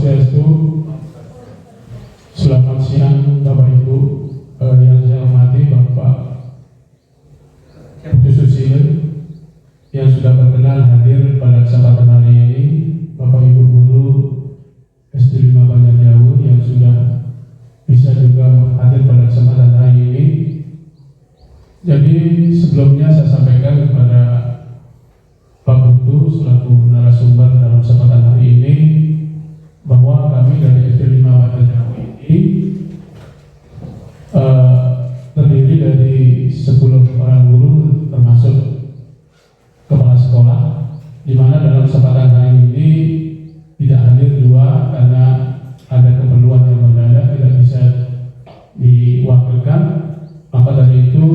Swastiastu. Selamat siang Bapak Ibu, yang saya hormati Bapak Putu Susilo yang sudah berkenan hadir pada kesempatan hari ini, Bapak Ibu guru SD 5 Banjar Jauh yang sudah bisa juga hadir pada kesempatan hari ini. Jadi sebelumnya saya sampaikan kepada Pak Putu selaku narasumber dalam kesempatan hari ini bahwa kami dari SD 5 Banjar Jauh ini terdiri dari 10 orang guru termasuk kepala sekolah, di mana dalam kesempatan hari ini tidak hadir dua karena ada keperluan yang mendadak tidak bisa diwakilkan. Maka dari itu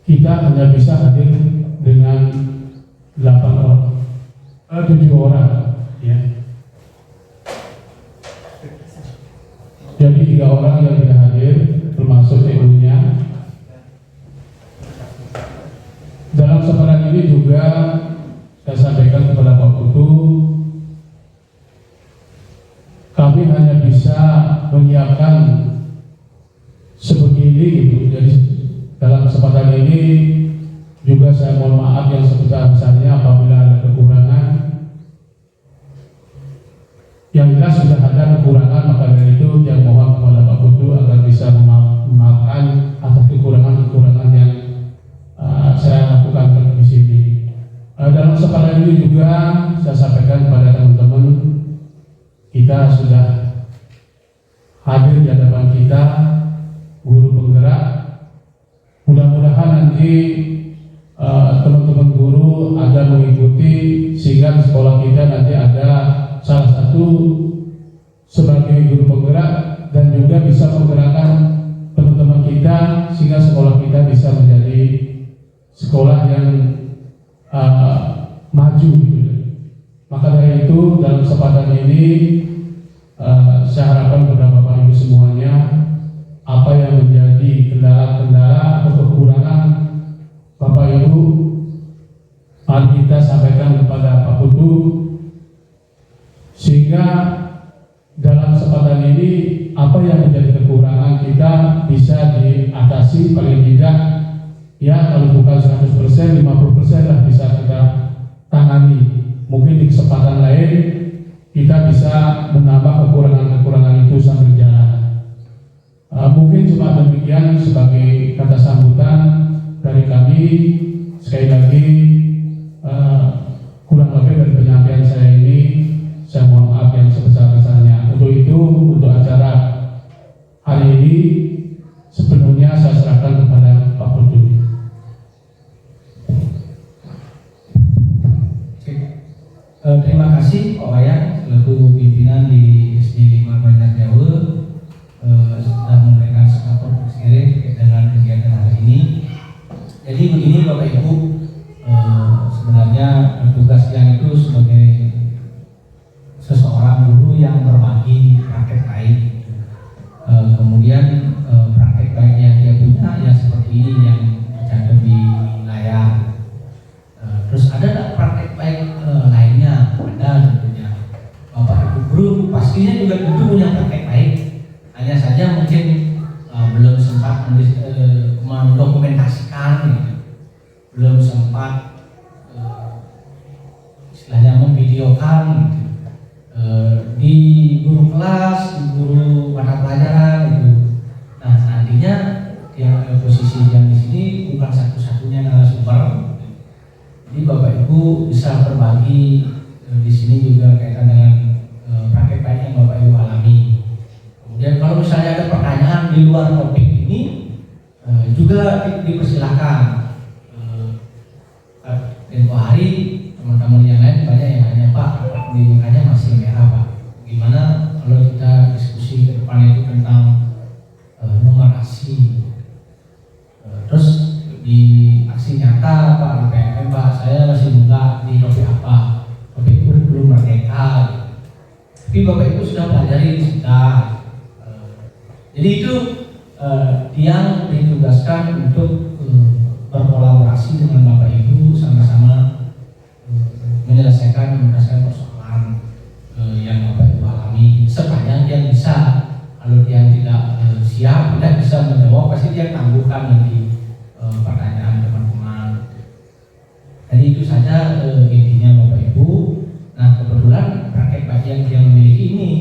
kita hanya bisa hadir dengan 7 orang, ya. Jadi 3 orang yang tidak hadir, termasuk ibunya. Dalam kesempatan ini juga saya sampaikan kepada Pak Putu, kami hanya bisa menyiapkan sebegini gitu. Jadi dalam kesempatan ini juga saya mohon maaf yang sebesar-besarnya apabila ada kekurangan. Yang jelas sudah ada kekurangan, maka dari itu yang mohon kepada Pak Putu agar bisa memaafkan atas kekurangan-kekurangan yang saya lakukan di sini. Dalam kesempatan ini juga saya sampaikan kepada teman-teman, kita sudah hadir di hadapan kita guru penggerak. Mudah-mudahan nanti teman-teman guru ada mengikuti sehingga di sekolah kita nanti ada salah satu sebagai guru penggerak dan juga bisa menggerakkan teman-teman kita sehingga sekolah kita bisa menjadi sekolah yang maju gitu. Maka dari itu dalam kesempatan ini saya harapkan kepada Bapak Ibu semuanya, apa yang menjadi kendala-kendala atau kekurangan Bapak Ibu, mari kita sampaikan kepada Pak Putu sehingga dalam kesempatan ini apa yang menjadi kekurangan kita bisa diatasi, paling tidak ya kalau bukan 100%, 50% lah bisa kita tangani. Mungkin di kesempatan lain kita bisa menambah kekurangan-kekurangan itu sambil jalan. Mungkin cuma demikian sebagai kata sambutan dari kami. Sekali lagi kurang lebih dari penyampaian saya ini saya mohon maaf yang sebesar-besarnya. Untuk itu, untuk acara hari ini sepenuhnya saya serahkan kepada Pak Putu. Terima kasih Pak Wayan selaku pimpinan di SD 5 Banjar Jauh sudah memberikan support terkait dengan kegiatan hari ini. Jadi begini Bapak Ibu, sebenarnya tugas yang itu sebagai seseorang guru yang berbagi praktek baik, kemudian praktek baik yang dia punya ya seperti ini yang tercantum di layar. Terus ada tak praktek baik lainnya? Ada tentunya. Bapak Ibu guru pastinya juga tentu punya praktek baik. Hanya saja mungkin belum sempat mendokumentasikan, gitu. Belum sempat istilahnya memvideokan, gitu. Di guru kelas, di guru mata pelajaran, gitu. Nah nantinya yang posisi yang di sini bukan satu-satunya narasumber. Jadi Bapak Ibu bisa berbagi di sini juga kaitan dengan praktek baik yang Bapak Ibu alami. Kemudian kalau misalnya ada pertanyaan di luar topik ini juga dipersilahkan. Tempo hari teman-teman yang lain banyak yang hanya Pak pendidikannya masih merah Pak. Gimana kalau kita diskusi ke depan itu tentang numerasi, terus di aksi nyata Pak di PMM Pak saya masih muda di topik apa, topik belum merdeka. Tapi Bapak Ibu sudah pelajari sudah. Jadi itu yang ditugaskan untuk berkolaborasi dengan Bapak Ibu sama-sama menyelesaikan persoalan. siap, tidak bisa menjawab, pasti dia tangguhkan nanti pertanyaan teman-teman. Jadi itu saja intinya Bapak Ibu. Nah kebetulan praktek bagian yang memiliki ini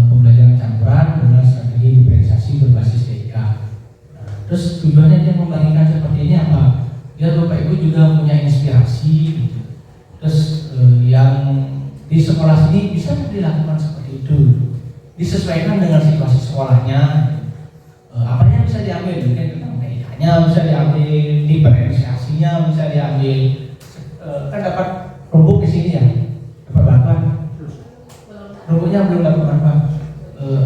pembelajaran campuran dengan strategi diferensiasi berbasis TIK. Nah, terus tujuannya dia membagikan seperti ini apa? Biar Bapak Ibu juga punya inspirasi gitu. Terus yang di sekolah sini bisa dilakukan seperti itu, disesuaikan dengan situasi sekolahnya. Apa yang bisa diambil mungkin tentang TIK-nya bisa diambil, diferensiasinya bisa diambil. Kan dapat rumput di sini ya, dapat bantuan. Rumputnya belum dapat bantuan.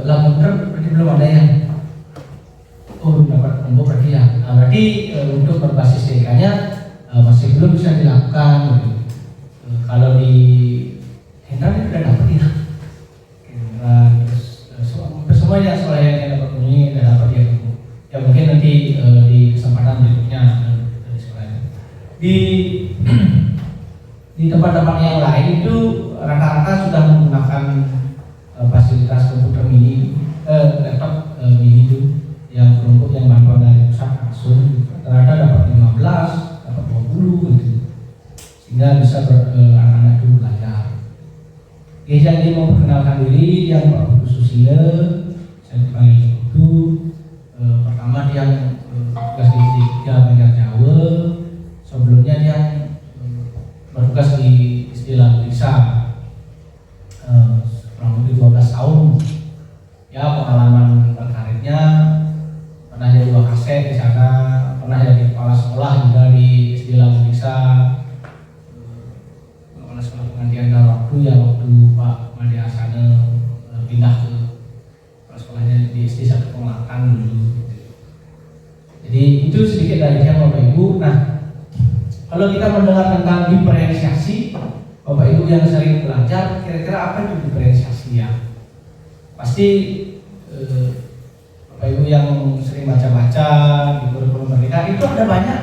Lamunter berarti belum ada ya. Oh belum dapat rumput berarti ya. Nah, berarti untuk berbasis TIK-nya masih belum bisa dilakukan. Gitu. Kalau di Hendra ini sudah dapat ya. Semuanya sekolah yang dapat bunyi sudah dapat ya. Ya mungkin nanti di kesempatan berikutnya dari sekolahnya. Di tempat-tempat yang lain itu rata-rata sudah menggunakan fasilitas komputer mini, laptop mini itu yang kelompok yang bantuan dari pusat langsung rata-rata dapat 15, dapat 20 gitu. Sehingga bisa anak-anak itu belajar. Oke, jadi memperkenalkan diri yang Pak Putu Susilo, saya dipanggil Putu. Pertama dia tugas di SD Banjar Jawa. Sebelumnya dia bertugas di SD Desa kurang lebih 12 tahun. Ya pengalaman berkarirnya pernah jadi Wakasek di sana, pernah jadi kepala sekolah juga di SD Desa. Kepala sekolah penggantian dalam waktu ya waktu Pak Madi Asana pindah ke kepala sekolahnya di SD 1 Pengelakan dulu. Jadi itu sedikit dari saya Bapak Ibu. Nah, kalau kita mendengar tentang diferensiasi, Bapak Ibu yang sering belajar, kira-kira apa itu diferensiasi ya? Pasti Bapak Ibu yang sering baca-baca di kurikulum Merdeka itu ada banyak.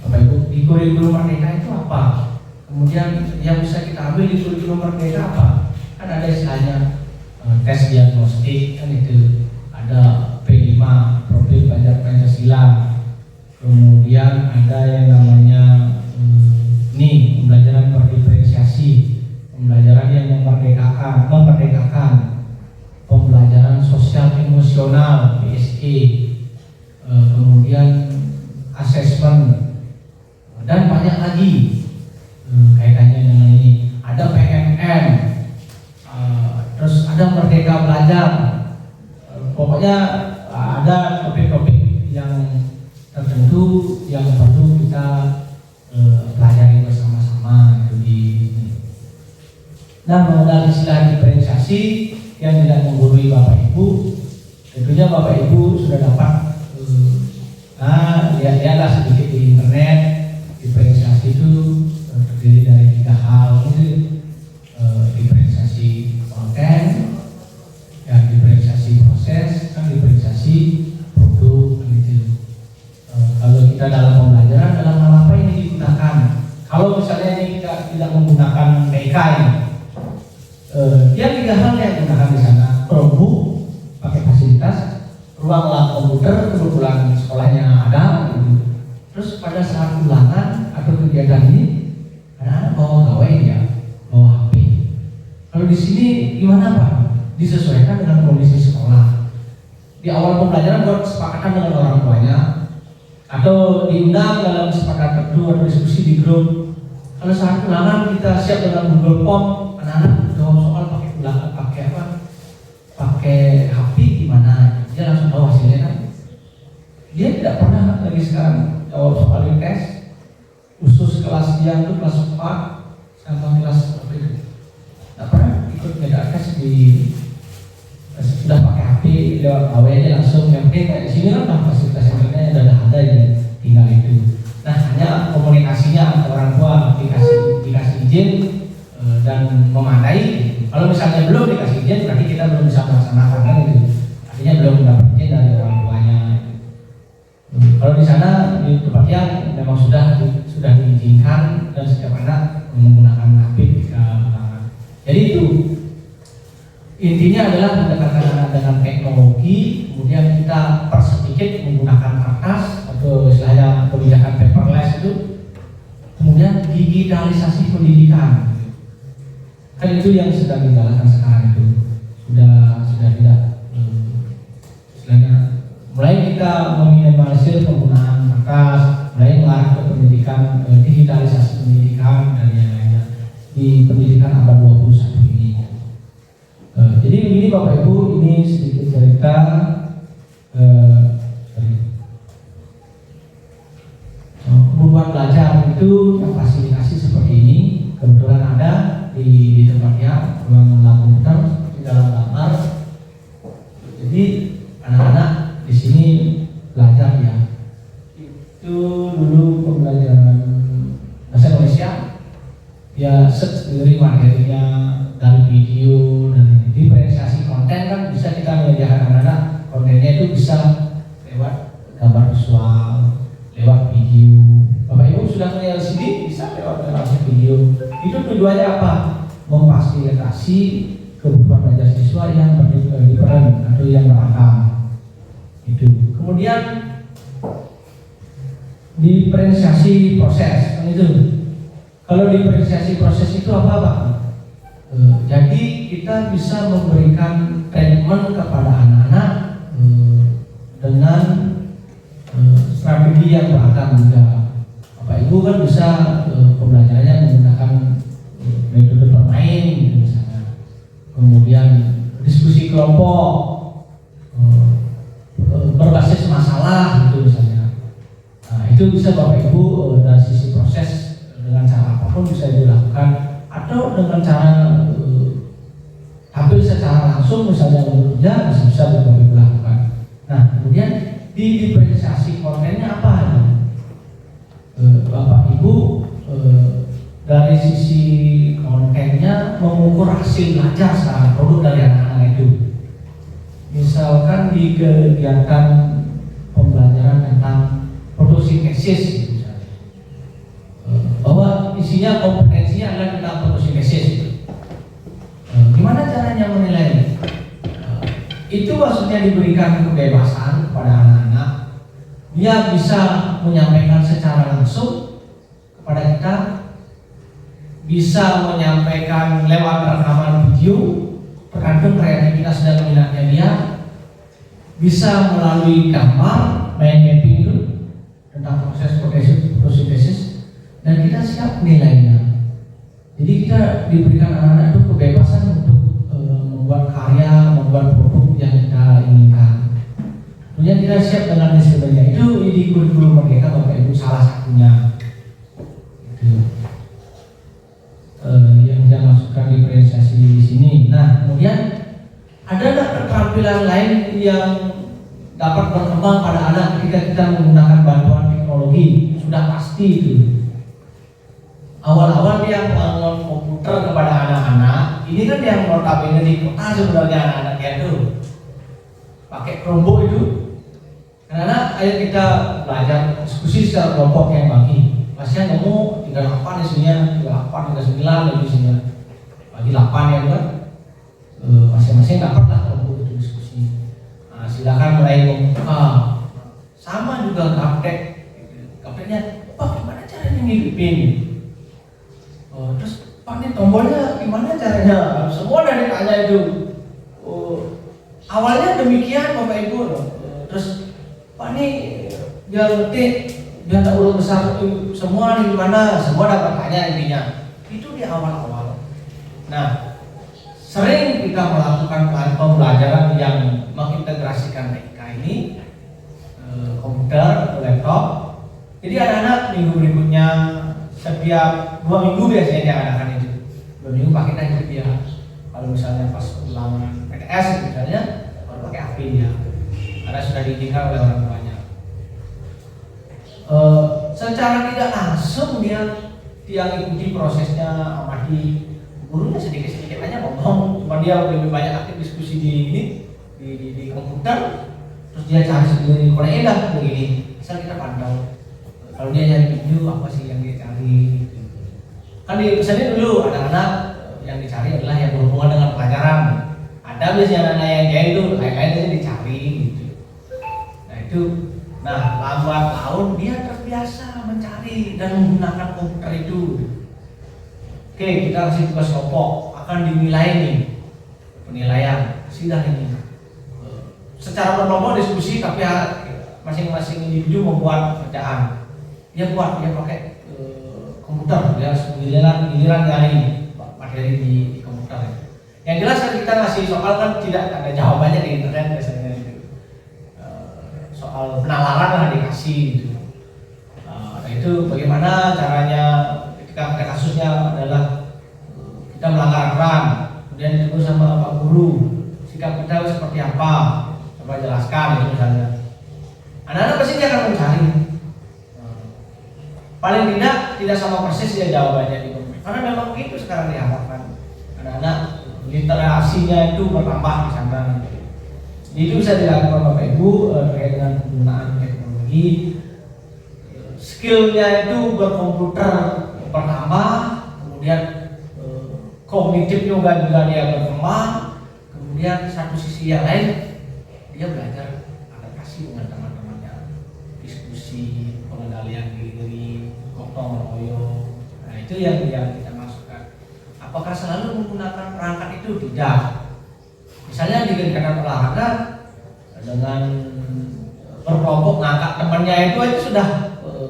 Bapak Ibu di kurikulum Merdeka itu apa? Kemudian yang bisa kita ambil di kurikulum Merdeka apa? Kan ada istilahnya tes diagnostik kan itu, ada P5 profil pelajar Pancasila. Kemudian ada yang namanya pembelajaran berdiferensiasi, pembelajaran yang memerdekakan, pembelajaran sosial emosional (PSE), kemudian asesmen dan banyak lagi kaitannya dengan ini. Ada PMM, terus ada Merdeka Belajar. Pokoknya ada topik-topik yang tertentu yang perlu kita pelajari bersama-sama itu di sini. Nah, mengenal istilah diferensiasi yang tidak menggurui Bapak Ibu, tentunya Bapak Ibu sudah dapat lihat-lihatlah sedikit di internet. Diferensiasi itu terdiri dari 3 hal, itu diferensiasi konten, dan diferensiasi proses, dan diferensiasi produk gitu. Kalau kita dalam pembelajaran, dalam hal apa ini digunakan? Kalau misalnya ini kita tidak menggunakan TIK ini, dia 3 hal yang digunakan di sana. Chromebook, pakai fasilitas, ruang lab komputer, kebetulan sekolahnya ada. Gitu. Terus pada saat ulangan atau kegiatan ini, anak-anak bawa gawai ya, bawa HP. Kalau di sini gimana Pak? Disesuaikan dengan kondisi sekolah. Di awal pembelajaran buat kesepakatan dengan orang tuanya, atau diundang dalam kesepakatan tertentu atau diskusi di grup. Kalau saat ulangan kita siap dengan Google Form, anak-anak jawab soal pakai HP gimana? Dia langsung tahu hasilnya kan? Dia tidak pernah lagi sekarang jawab soal di tes khusus kelas dia itu kelas 4 sama kelas apa itu? Tidak pernah ikut beda tes di sudah pakai HP lewat awalnya langsung yang kayak di sini kan fasilitas internetnya sudah ada ya, tinggal itu. Nah hanya komunikasinya antara orang tua dikasih izin dan memadai. Kalau misalnya belum dikasih izin berarti kita belum bisa melaksanakan kan itu. Artinya belum mendapat izin dari orang tuanya. Kalau di sana di tempat yang memang sudah diizinkan dan setiap anak menggunakan HP ketika ulangan. Jadi intinya adalah mendekatkan anak dengan teknologi, kemudian kita persedikit menggunakan kertas atau istilahnya kebijakan paperless itu, kemudian digitalisasi pendidikan. Kan itu yang sedang dijalankan sekarang itu sudah tidak istilahnya mulai kita meminimalisir penggunaan kertas, mulai mengarah ke pendidikan digitalisasi pendidikan dan yang lainnya di pendidikan abad 21 ini. Jadi begini Bapak Ibu, ini sedikit cerita kebutuhan belajar itu yang fasilitasi seperti ini kebetulan ada di tempatnya ruang komputer di dalam kamar. Jadi anak-anak di sini belajar ya. Itu dulu pembelajaran bahasa Indonesia ya sendiri materinya dari video dan diferensiasi konten kan bisa kita menyediakan anak-anak kontennya itu bisa lewat gambar visual, lewat video. Bapak Ibu sudah melihat LCD bisa lewat video. Itu tujuannya apa? Memfasilitasi kebutuhan belajar siswa yang different atau yang beragam. Itu. Kemudian diferensiasi proses, kan itu. Kalau diferensiasi proses itu apa Pak? Jadi kita bisa memberikan treatment kepada anak-anak dengan strategi yang beragam juga. Bapak Ibu kan bisa pembelajarannya menggunakan metode bermain gitu misalnya. Kemudian diskusi kelompok, berbasis masalah gitu misalnya. Nah, itu bisa Bapak Ibu dari sisi proses dengan cara apapun bisa dilakukan atau dengan cara tampil secara langsung misalnya bekerja bisa Bapak Ibu lakukan. Nah, kemudian di diferensiasi kontennya apa ya? Bapak Ibu dari sisi kontennya mengukur hasil belajar secara produk dari anak-anak itu. Misalkan di kegiatan pembelajaran tentang fotosintesis misalnya, bahwa isinya kompetensinya adalah tentang fotosintesis. Gimana caranya menilai? Itu maksudnya diberikan kebebasan kepada anak-anak. Dia bisa menyampaikan secara langsung kepada kita, bisa menyampaikan lewat rekaman video, tergantung kreativitas dan minatnya dia, bisa melalui gambar, main mapping itu tentang proses fotosintesis, dan kita siap menilainya. Jadi kita diberikan anak-anak itu kebebasan untuk membuat karya, membuat produk yang kita inginkan. Kemudian kita siap dengan hasilnya. Itu di kurikulum Merdeka Bapak Ibu salah satunya. Itu yang saya masukkan diferensiasi di sini. Nah, kemudian ada keterampilan lain yang dapat berkembang pada anak ketika kita menggunakan bantuan teknologi. Sudah pasti itu. Awal-awal dia mengangon komputer kepada anak-anak. Ini kan yang notabene di kota sebenarnya anak-anaknya itu pakai Chromebook itu. Karena ayo kita belajar diskusi secara kelompok yang bagi. Pasien ngomong 38 isinya, 38, 39 isinya. Bagi 8 ya kan. Masing-masing dapat lah kelompok itu diskusi. Nah, silakan mulai membuka. Sama juga gaptek. Gapteknya, Pak gimana caranya ngidupin? Terus Pak ini tombolnya gimana caranya? Semua dari tanya itu. Awalnya demikian Bapak Ibu. Terus Pak ini biar ngetik, biar tak urut besar semua nih gimana? Semua dapat tanya intinya. Itu di awal-awal. Nah, sering kita melakukan pembelajaran yang mengintegrasikan mereka ini komputer atau laptop. Jadi anak-anak minggu berikutnya setiap 2 minggu biasanya diadakan itu. 2 minggu pakai tadi dia. Kalau misalnya pas ulangan PTS misalnya baru pakai HP dia. Karena sudah diizinkan oleh orang tuanya. Secara tidak langsung dia ikuti prosesnya, amati gurunya sedikit-sedikit aja ngomong, cuma dia lebih banyak aktif diskusi di komputer, terus dia cari sendiri konedah begini, asal kita pantau. Kalau dia nyari video apa sih yang dia cari? Kan di pesannya dulu anak-anak yang dicari adalah yang berhubungan dengan pelajaran. Ada Ada biasanya anak yang kayak itu lain-lain aja dicari gitu. Nah lambat laun dia terbiasa mencari dan menggunakan komputer itu. Oke, kita kasih tugas kelompok, akan dinilai nih penilaian, kasih dah ini. Secara berkelompok diskusi, tapi masing-masing individu membuat kerjaan. Dia pakai komputer, dia giliran nyari materi di komputer. Yang jelas kan kita ngasih soal kan tidak ada jawabannya di internet biasanya gitu. Soal penalaran lah dikasih gitu. Nah itu bagaimana caranya ketika ada kasusnya adalah kita melanggar aturan, kemudian ditegur sama Pak Guru, sikap kita seperti apa, coba jelaskan itu misalnya. Anak-anak pasti dia akan mencari. Paling tidak sama persis ya jawabannya di komputer. Karena memang itu sekarang diharapkan anak-anak literasinya itu bertambah di sana. Itu bisa dilakukan Bapak Ibu terkait dengan penggunaan teknologi. Skillnya itu berkomputer bertambah, kemudian kognitif juga dia berkembang, kemudian satu sisi yang lain dia belajar adaptasi dengan teman-temannya, diskusi, pengendalian diri, gotong royong. Nah itu yang kita maksudkan. Apakah selalu menggunakan perangkat itu? Tidak. Misalnya di kegiatan olahraga dengan berkelompok ngangkat temannya itu sudah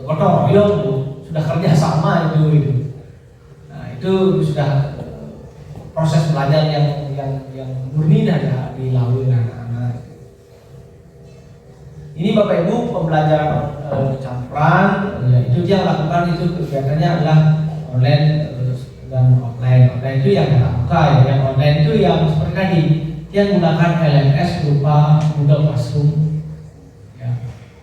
gotong royong, sudah kerja sama itu. Nah itu sudah proses belajar yang murni dan dilalui oleh anak-anak. Ini Bapak Ibu pembelajaran campuran, ya, itu dia lakukan itu kegiatannya adalah online dan offline. Offline itu yang dilakukan, yang online itu yang seperti tadi dia menggunakan LMS berupa Google Classroom. Ya.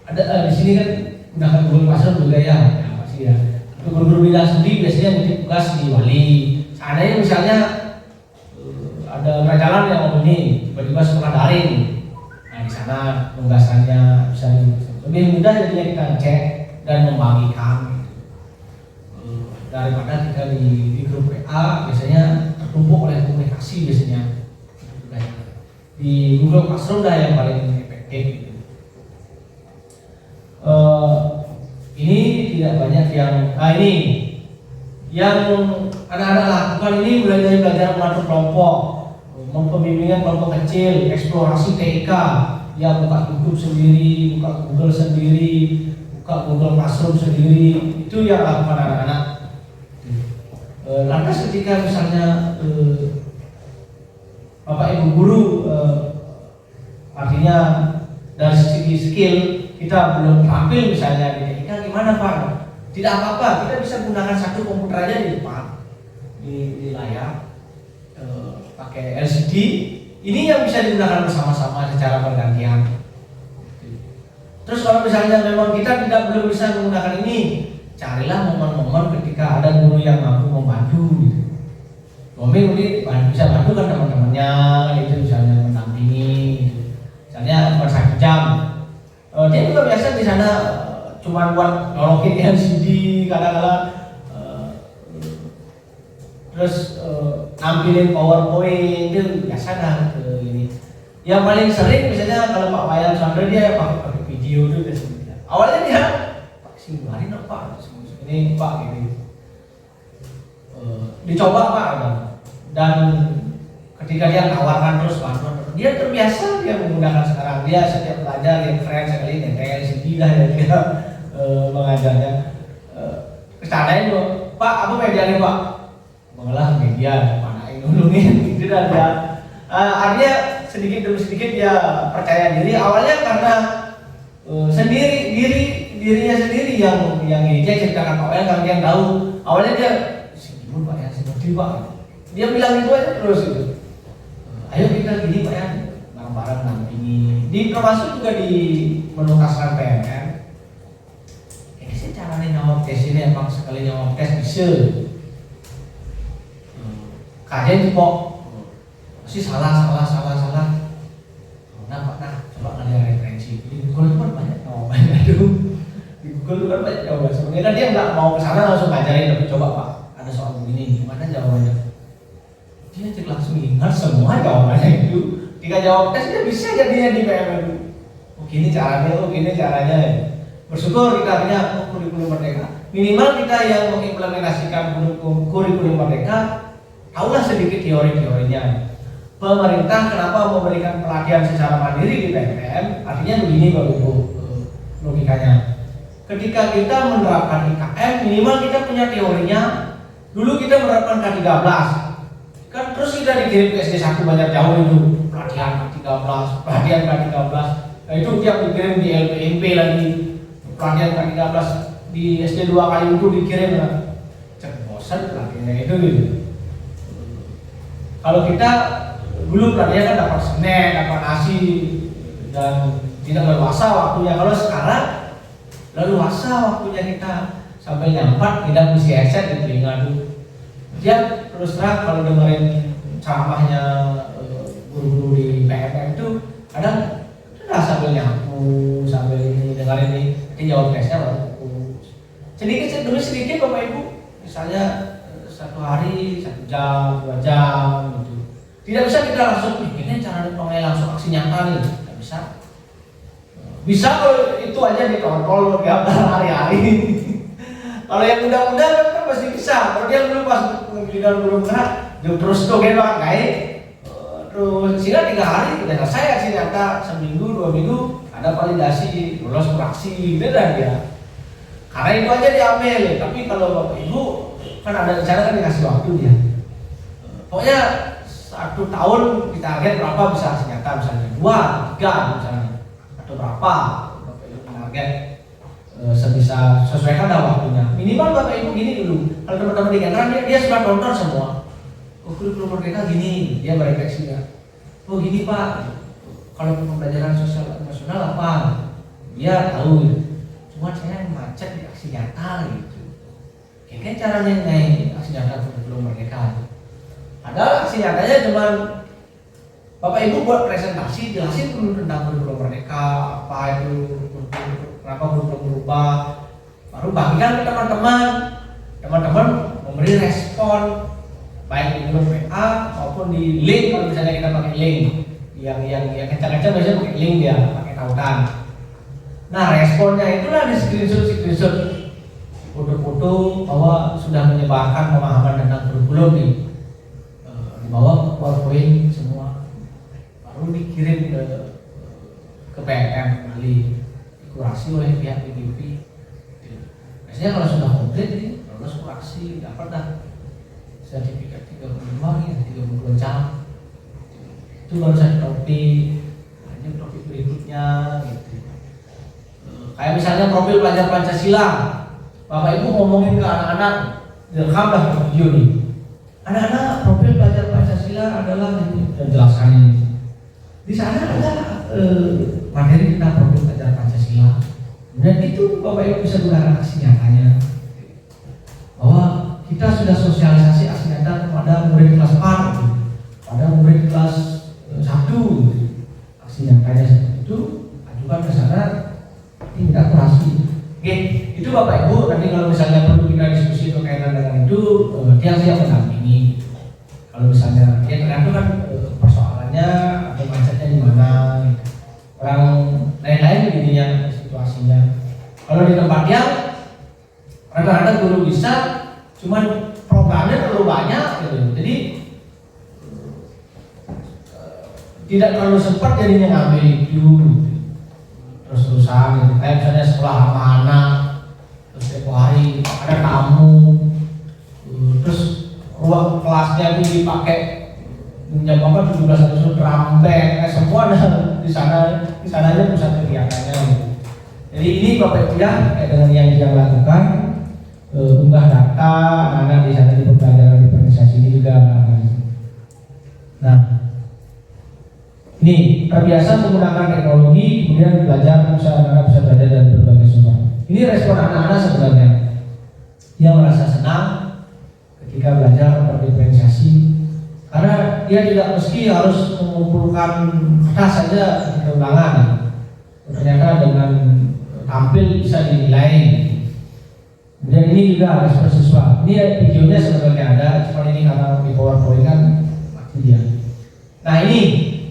Ada di sini kan menggunakan Google Classroom juga ya pasti ya. Untuk guru bidang studi biasanya menitip tugas di wali. Seandainya misalnya ada pelajaran yang ini tiba-tiba sekolah daring, nah di sana tugasannya bisa lebih mudah jadinya kita cek dan membagikan daripada kita di grup WA biasanya tertumpuk oleh komunikasi biasanya. Di Google Classroom dah yang paling efektif. Ini tidak banyak yang ini yang anak-anak lakukan ini mulai dari belajar mengatur kelompok, pembimbingan kelompok kecil, eksplorasi TIK, yang buka YouTube sendiri, buka Google sendiri, buka Google Classroom sendiri, itu yang lakukan anak-anak. Lantas ketika misalnya Bapak Ibu guru artinya dari segi skill kita belum terampil misalnya di TIK, gimana Pak? Tidak apa-apa, kita bisa gunakan satu komputer aja di depan di layar, pakai LCD. Ini yang bisa digunakan bersama-sama secara bergantian. Terus kalau misalnya memang kita belum bisa menggunakan ini, carilah momen-momen ketika ada guru yang mampu membantu. Gitu. Mungkin bisa bantu kan teman-temannya, itu misalnya mendampingi, gitu. Misalnya cuma 1 jam. Dia juga biasa di sana cuma buat nyolokin LCD kadang-kadang, terus nampilin PowerPoint itu biasa kan ini. Yang paling sering misalnya kalau Pak Wayan Sandra dia pakai video itu biasanya. Awalnya dia Pak Singgarin apa ini Pak gitu. Dicoba Pak dan ketika dia tawarkan terus bantuan, dia terbiasa dia menggunakan sekarang. Dia setiap belajar yang keren sekali nempel LCD lah ya dia mengajarnya. Kesadain loh, Pak apa media nih Pak? Mengolah media, manain nulungin gitu dan ya. Artinya sedikit demi sedikit dia percaya diri. Awalnya karena dirinya sendiri yang dia ceritakan Pak Wayan karena dia tahu. Awalnya dia gimana Pak ya, seperti Pak. Dia bilang itu aja terus gitu. Ayo kita gini Pak ya, bareng-bareng nampingi. Termasuk juga di menuntaskan PNN. Ini sih caranya nyawab tes ini emang sekali nyawab tes bisa. Kajian itu kok masih salah. Nah, coba ngeliat referensi. Di Google itu kan banyak jawabannya. Di Google itu kan banyak jawaban. Sebenarnya dia nggak mau ke sana langsung ngajarin, tapi coba Pak, ada soal begini, gimana jawabannya? Dia langsung ingat semua jawabannya itu. Ketika jawab tes dia bisa jadinya di PMM. Oh gini caranya. Bersyukur kita punya kurikulum merdeka. Minimal kita yang mengimplementasikan kurikulum merdeka tahulah sedikit teori-teorinya. Pemerintah kenapa memberikan pelatihan secara mandiri di PMM? Artinya begini Bapak Ibu logikanya. Ketika kita menerapkan IKM, minimal kita punya teorinya. Dulu kita menerapkan K13, kan terus kita dikirim ke SD 1 banyak jauh itu pelatihan K13, nah itu tiap dikirim di LPMP lagi pelatihan K13 di SD 2 kali itu dikirim lah. Cek bosan pelatihannya itu gitu. Kalau kita dulu pelatihan kan dapat snack, dapat nasi dan tidak leluasa waktunya. Kalau sekarang leluasa waktunya kita sampai nyampat tidak mesti headset di telinga tuh. Dia terus terang kalau dengerin ceramahnya guru-guru di PMM itu kadang sudah sambil nyapu, sambil ini dengerin ini jawab tesnya baru fokus. Sedikit demi sedikit Bapak Ibu, misalnya satu hari 1 jam, 2 jam gitu. Tidak bisa kita langsung bikinnya cara dipanggil langsung aksi nyata nih, tidak bisa. Bisa kalau itu aja ditonton gambar hari-hari. Kalau yang muda-muda kan pasti bisa. Kalau dia belum pas pemilihan belum gerak, terus tuh kayak kayak terus sehingga 3 hari udah selesai aksi nyata, seminggu 2 minggu ada validasi lolos praksi gitu dah dia. Karena itu aja diambil. Tapi kalau Bapak Ibu kan ada rencana kan dikasih waktu dia. Pokoknya 1 tahun kita target berapa bisa aksi nyata, misalnya 2, 3 misalnya atau berapa Bapak Ibu target. Sebisa sesuaikan waktunya. Minimal Bapak Ibu gini dulu. Kalau teman-teman di Genran dia sudah nonton semua. Oh kurikulum merdeka gini, dia berefleksi ya. Oh gini Pak. Kalau pembelajaran sosial nasional apa? Dia tahu. Cuma saya macet di aksi nyata gitu. Kayaknya caranya naik aksi nyata kurikulum merdeka. Padahal aksi nyatanya cuma Bapak Ibu buat presentasi jelasin dulu tentang kurikulum merdeka apa itu. Kenapa belum berubah, baru bagikan ke teman-teman memberi respon baik di grup WA maupun di link. Kalau misalnya kita pakai link yang kencang-kencang biasanya pakai link dia pakai tautan. Nah responnya itulah di screenshot foto-foto bahwa sudah menyebarkan pemahaman tentang kurikulum di bawah PowerPoint semua, baru dikirim ke PMM kembali kurasi oleh pihak PBB. Biasanya kalau sudah komplit nih, lolos kurasi, dapat dah sertifikat 35 ya, 32 jam. Itu baru saya topik, hanya topik berikutnya gitu. Kayak misalnya profil pelajar Pancasila, Bapak Ibu ngomongin ke anak-anak, direkam dah video nih. Anak-anak profil pelajar Pancasila adalah ini, dan jelaskan ini. Di sana ada materi tentang profil pelajar Pancasila. Dan itu Bapak Ibu bisa gunakan aksi nyatanya. Bahwa kita sudah sosialisasi aksi nyata kepada murid kelas 4, pada murid kelas 1. Aksi nyatanya seperti itu, ajukan ke sana tingkat kurasi. Oke, itu Bapak Ibu nanti kalau misalnya perlu kita diskusi berkaitan dengan itu, dia siap mendampingi. Kalau misalnya dia tergantung kan persoalannya atau macetnya di mana. Orang lain-lain begininya situasinya. Kalau di tempat yang rata-rata guru bisa, cuman programnya terlalu banyak gitu. Jadi tidak terlalu sempat jadinya ngambil itu terus-terusan gitu. Kayak misalnya sekolah sama anak, terus setiap hari ada tamu, terus ruang kelasnya itu dipakai jam 17 Agustus drum band, semua ada di sananya pusat kegiatannya gitu. Jadi ini Bapak Ibu ya, kayak dengan yang dia lakukan, unggah data anak-anak di sana di pembelajaran diferensiasi ini juga. Nah, ini terbiasa menggunakan teknologi, kemudian anak-anak bisa belajar dari berbagai sumber. Ini respon anak-anak sebenarnya yang merasa senang ketika belajar berdiferensiasi. Karena dia tidak mesti harus mengumpulkan kertas saja di ulangan. Ternyata dengan tampil bisa dinilai. Kemudian ini juga respon siswa. Ini videonya sebenarnya ada, cuma ini karena di PowerPoint kan mati dia. Nah ini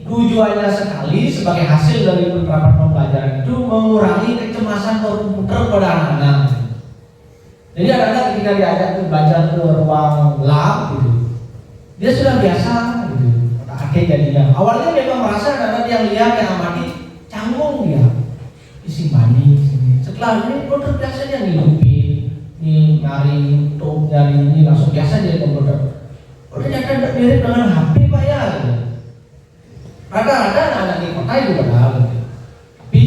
tujuannya sekali sebagai hasil dari penerapan pembelajaran itu mengurangi kecemasan komputer pada anak-anak. Jadi anak-anak ketika diajak belajar ke ruang lab gitu, dia sudah biasa gitu. Otak jadinya. Awalnya memang merasa anak-anak yang lihat yang amati canggung dia, isi mani. Setelah ini terbiasa dia ngidupin, nih nyari untuk nyari ini langsung biasa dia komputer. Ternyata mirip dengan HP Pak ya. Gitu. Rada-rada anak-anak di kota juga tahu, gitu. Tapi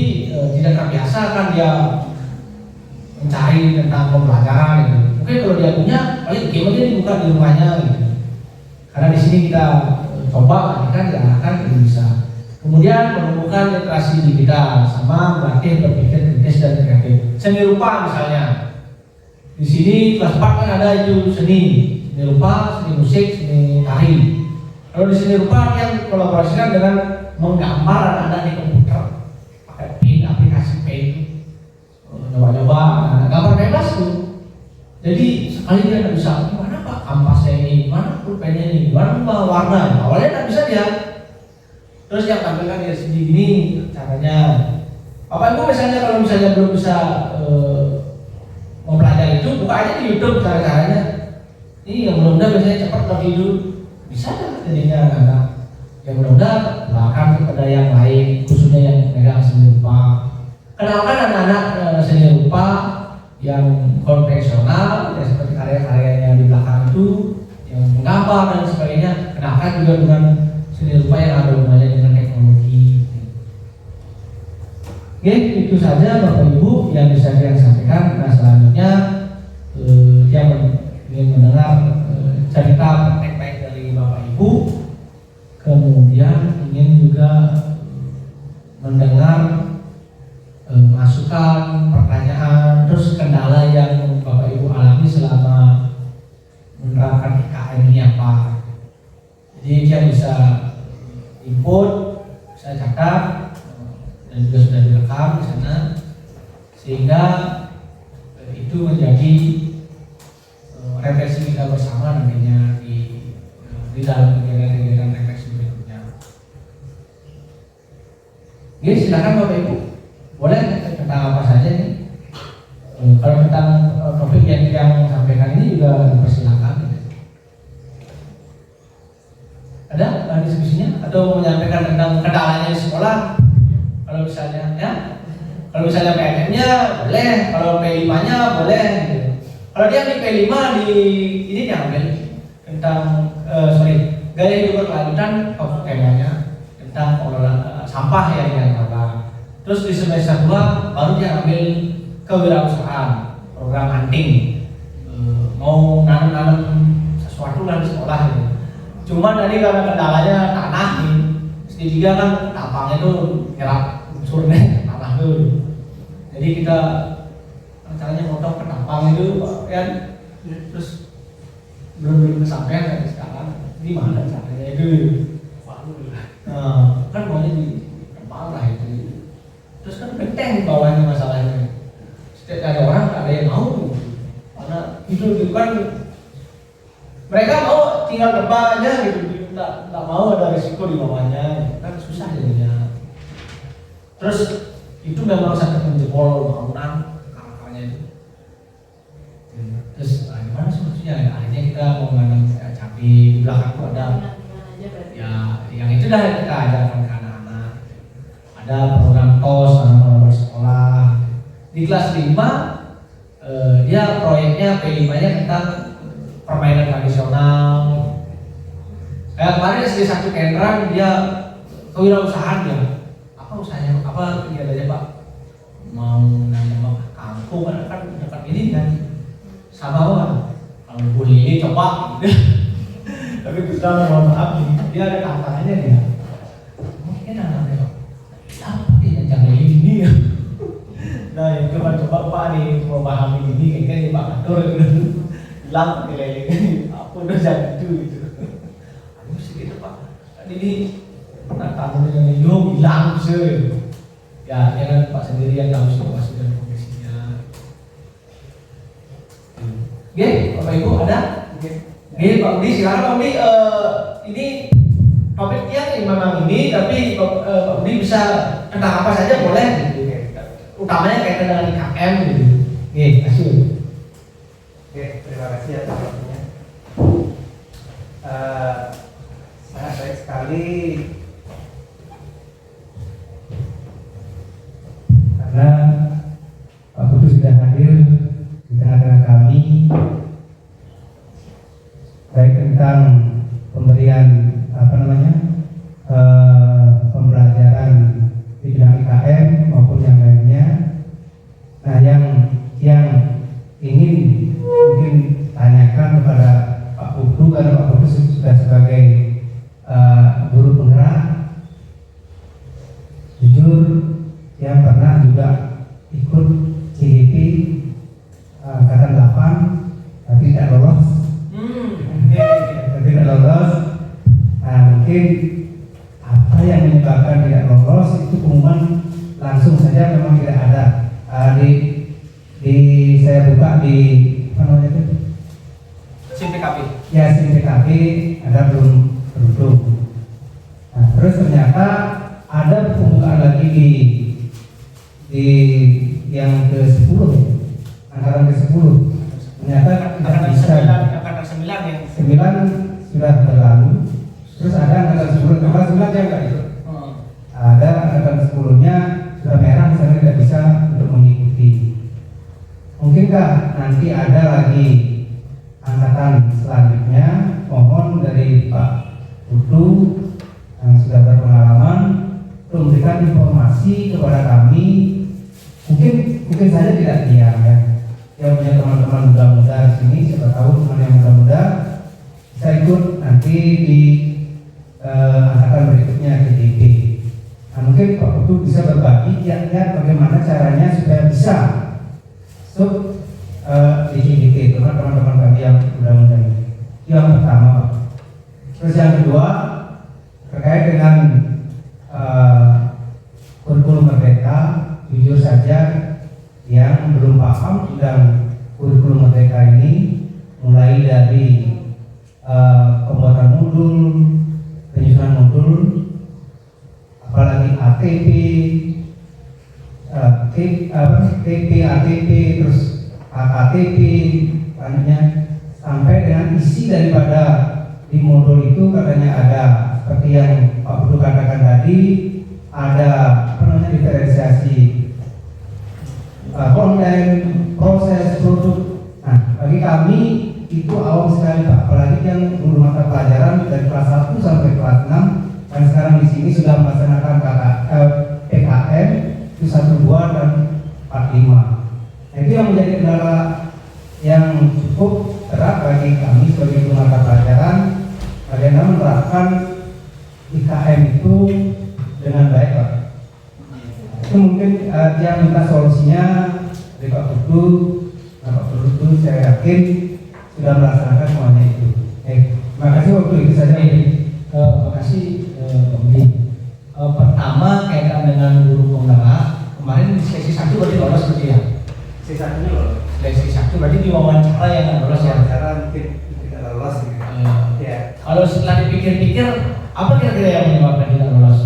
tidak terbiasa kan dia mencari tentang pembelajaran gitu. Mungkin kalau dia punya, paling game aja dibuka di rumahnya gitu. Karena di sini kita coba kan diarahkan bisa. Kemudian menumbuhkan literasi digital sama melatih berpikir kritis dan kreatif. Seni rupa misalnya. Di sini kelas 4 kan ada itu seni rupa, seni musik, seni tari. Kalau di sini rupa yang kolaborasikan dengan menggambar anak-anak di komputer pakai Paint, aplikasi Paint, coba-coba gambar bebas tuh. Jadi sekali dia nggak bisa, mana Pak kampasnya ini, mana pulpennya ini, mana warna. Awalnya nggak bisa dia. Terus yang tampilkan dia sendiri gini caranya. Bapak Ibu misalnya kalau misalnya belum bisa mempelajari itu, buka aja di YouTube cara-caranya. Ini yang mudah-mudahan biasanya cepat lagi dulu. Bisa kan jadinya anak yang mudah-mudahan bahkan kepada yang lain, khususnya yang megang seni rupa. Kenalkan anak-anak seni rupa yang konvensional, ya seperti karya-karyanya di belakang itu, yang menggambar dan sebagainya. Kenalkan juga dengan seni rupa yang ada hubungannya dengan teknologi. Oke, itu saja Bapak Ibu yang bisa saya sampaikan. Nah selanjutnya yang ingin mendengar cerita praktek baik dari Bapak Ibu, kemudian ingin juga mendengar masukan, pertanyaan, terus kendala yang Bapak Ibu alami selama menerapkan IKN ini apa. Jadi dia bisa input, bisa catat, dan juga sudah direkam di sana, sehingga itu menjadi refleksi kita bersama nantinya di dalam kegiatan-kegiatan refleksi berikutnya. Oke, silakan Bapak Ibu, boleh tentang apa saja nih? Kalau tentang topik yang sampaikan ini juga dipersilakan. Ada diskusinya atau menyampaikan tentang kendalanya di sekolah? Kalau misalnya ya, kalau misalnya PNM-nya boleh, kalau P5-nya boleh. Gitu. Kalau dia di P5 di ini diambil tentang gaya hidup berkelanjutan temanya tentang pengelolaan sampah yang dianggap. Terus di semester 2 baru dia ambil kewirausahaan, program hunting, mau nanam sesuatu lah di sekolah gitu. Cuman tadi karena kendalanya tanah nih, SD3 kan tampangnya tuh nyerap unsurnya tanah tuh. Jadi kita caranya motong ke tampang itu ya, terus belum kesampaian sampai sekarang. Gimana caranya itu? Kan maunya di tampang lah itu. Terus kan benteng bawahnya masalahnya. Setiap ada orang ada yang mau, karena itu kan mereka mau tinggal tebak aja gitu, nggak mau ada risiko di bawahnya, kan susah jadinya. Terus itu memang sangat menjebol bangunan akarnya itu. Terus gimana solusinya? Akhirnya kita mau menanam cabai di belakang itu ada, ya yang itu dah kita ajarkan ke anak-anak. Ada program TOS, anak-anak bersekolah. Di kelas 5 dia proyeknya P5-nya tentang permainan tradisional. Kayak kemarin SD 1 Kendran dia kewirausahaan dia. Apa usahanya? Apa kegiatannya Pak? Mau nanam kangkung kan dekat ini kan. Sama kan? Kalau boleh ini coba. Tapi kita mohon maaf dia ada tantangannya dia. Mungkin nanamnya Pak. Apa dia jangan ini ya. Nah itu coba Pak nih mau pahami ini kayaknya Pak atur gitu. Hilang nilai apa udah jadi gitu. Aduh sih gitu Pak. Ini tamu dengan itu hilang sih. Ya jangan Pak sendiri yang tahu situasi dan kondisinya. Oke, Bapak Ibu ada? Oke, Pak Budi silakan Pak Budi. Ini topiknya nih memang ini, tapi Pak Budi bisa tentang apa saja boleh gitu. Utamanya kaitan dengan IKM gitu. Oke, kasih. Oke, terima kasih atas waktunya. Sangat baik sekali karena Pak Putu sudah hadir di tengah-tengah kami, baik tentang pemberian pembelajaran di bidang IKM maupun yang lainnya. Nah, yang ingin mungkin tanyakan kepada Pak Putu, karena Pak Putu sudah sebagai guru penggerak, jujur yang pernah juga ikut CGP angkatan 8 tapi tidak lolos. Tidak lolos. Nah, mungkin apa yang menyebabkan tidak lolos itu pengumuman langsung saja memang tidak ada. Saya buka di apa namanya itu? SIM-PKP. Ya, SIM-PKP ada belum beruntung. Nah, terus ternyata ada pembukaan lagi di yang ke-10, angkatan ke-10. Ternyata tidak bisa. Angkatan 9 yang 9 sudah berlalu. Terus ada angkatan 10, angkatan 9 yang enggak itu. Ada angkatan 10-nya sudah merah, misalnya tidak bisa untuk mengikuti. Mungkinkah nanti ada lagi angkatan selanjutnya? Mohon dari Pak Putu yang sudah berpengalaman memberikan informasi kepada kami. Mungkin saja tidak diam ya. Yang punya teman-teman muda-muda di sini, siapa tahu teman yang muda-muda bisa ikut nanti di angkatan berikutnya GDP. Nah, mungkin Pak Putu bisa berbagi kiat-kiat bagaimana caranya supaya bisa masuk di GDP, teman-teman kami yang muda-muda ini. Yang pertama, Pak. Terus yang kedua terkait dengan kurikulum merdeka, jujur saja yang belum paham tentang kurikulum merdeka ini, mulai dari pembuatan modul, penyusunan modul, apalagi ATP, TP, ATP, terus AKTP, sampai dengan isi daripada di modul itu katanya ada seperti yang Pak Putu katakan tadi, ada diferensiasi konten, proses, produk. Nah, bagi kami itu awam sekali Pak, apalagi yang guru mata pelajaran dari kelas 1 sampai kelas 6, dan sekarang di sini sudah melaksanakan PKM itu 1, 2, dan 4, 5. Nah, itu yang menjadi kendala yang cukup berat bagi kami sebagai guru mata pelajaran, bagaimana menerapkan IKM itu dengan baik Pak. Itu mungkin yang minta solusinya dari Pak Putu. Nah, Pak Putu saya yakin sudah melaksanakan semuanya itu. Terima kasih, waktu itu saja. Terima kasih Pak Budi. Pertama kaitan dengan guru penggerak, kemarin di sesi 1 berarti lolos berarti ya? Sesi 1-nya lolos. Sesi 1 berarti di wawancara yang nggak lolos ya? Wawancara mungkin tidak lolos gitu. Ya. Kalau setelah dipikir-pikir, apa kira-kira yang menyebabkan tidak lolos?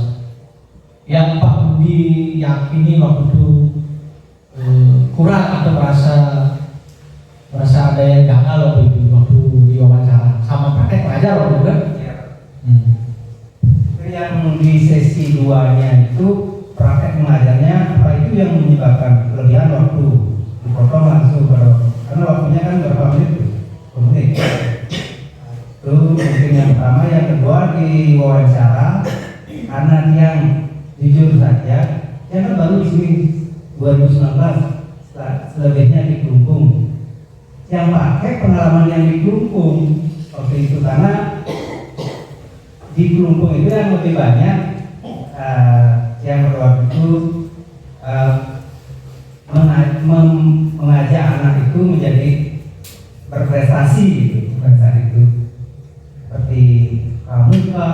Yang Pak Budi yakini waktu itu kurang atau merasa ada yang gagal waktu diwawancara sama praktek pengajar waktu itu kan? Ya. Yang di sesi 2-nya itu praktek mengajarnya apa itu yang menyebabkan kelebihan waktu dipotong langsung karena waktunya kan berapa menit? Itu mungkin yang pertama. Yang kedua di wawancara, karena yang jujur saja, dia kan baru di sini 2019, selebihnya di Kelungkung. Yang pakai pengalaman yang di Kelungkung waktu itu, karena di Kelungkung itu yang lebih banyak yang waktu itu mengajak anak itu menjadi berprestasi gitu, pada saat itu seperti pramuka,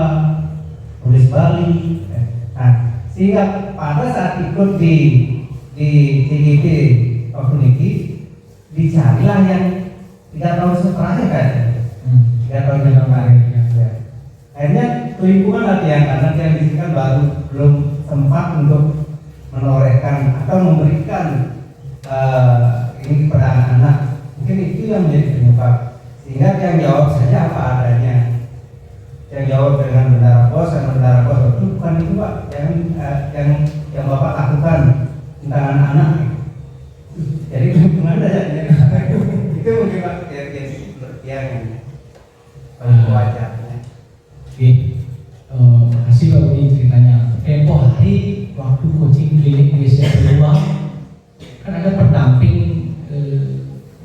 tulis Bali. Nah, sehingga pada saat ikut di CGT waktu ini dicarilah yang 3 tahun terakhir kan, 3 tahun yang kemarin. Akhirnya lingkungan latihan karena yang di sini kan baru belum sempat untuk menorehkan atau memberikan ini kepada anak-anak. Mungkin itu yang menjadi penyebab, sehingga yang jawab saja apa adanya, yang jawab dengan bendera pos dan bendera pos itu bukan itu Pak, yang Bapak lakukan tentang anak-anak. Jadi gimana ya? Itu mungkin Pak yang wajarnya. Oke, makasih Pak Budi ceritanya. Tempo hari waktu coaching klinik di SMA kan ada pendamping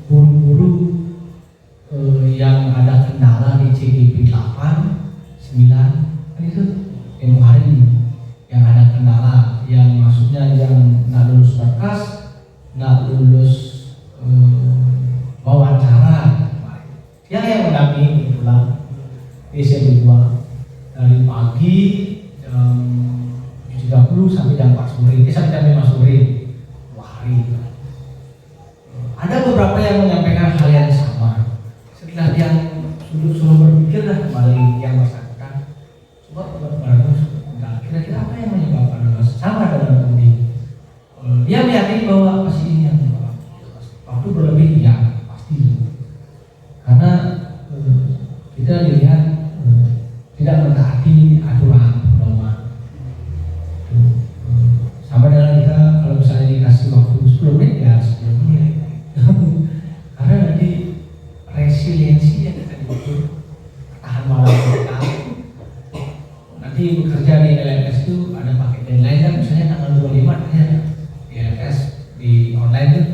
guru-guru yang ada kendala di CGP 8, 9 kan itu tempo hari yang ada kendala, yang maksudnya yang nggak lulus berkas, nggak lulus wawancara, yang mendampingi itulah di SMP 2 dari pagi jam 7.30 sampai jam 4 sore, sampai jam 5 sore 2 hari. Ada beberapa yang menyampaikan hal yang sama. Setelah dia suruh berpikirlah kembali yang bersangkutan, coba kira-kira apa yang menyebabkan sama dengan Budi. Dia meyakini bahwa pasti ini yang menyebabkan. Waktu berlebih ya pasti, karena kita dilihat tidak mentaati aturan pedoman. Sama dengan kita kalau misalnya dikasih waktu 10 menit ya 10 menit. Karena nanti resiliensi yang kita diukur, tahan malam kita. Nanti bekerja di LMS itu ada pakai deadline kan, misalnya tanggal 25 ya di LMS di online itu.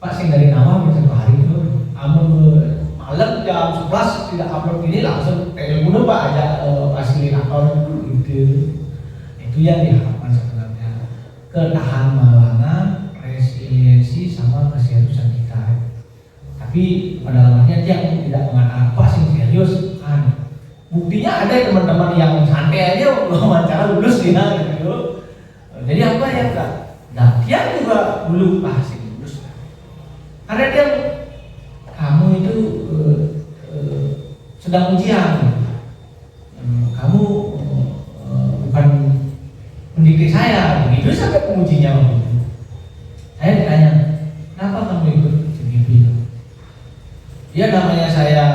Pak sing dari awal bisa 1 hari itu, malam jam 11 tidak upload ini langsung telepon Pak aja fasilitator gitu. Itu yang diharapkan sebenarnya, ketahanan, resiliensi sama keseriusan kita. Tapi pada lamanya dia tidak mengatakan apa sih serius kan. Buktinya ada teman-teman yang santai aja wawancara lulus dia gitu. Jadi apa ya Kak? Nah dia juga belum pasti lulus. Karena dia kamu itu sedang ujian, kamu bukan pendidik saya, begitu sampai pengujinya begitu. Saya ditanya, kenapa kamu ikut CGP? Ya namanya saya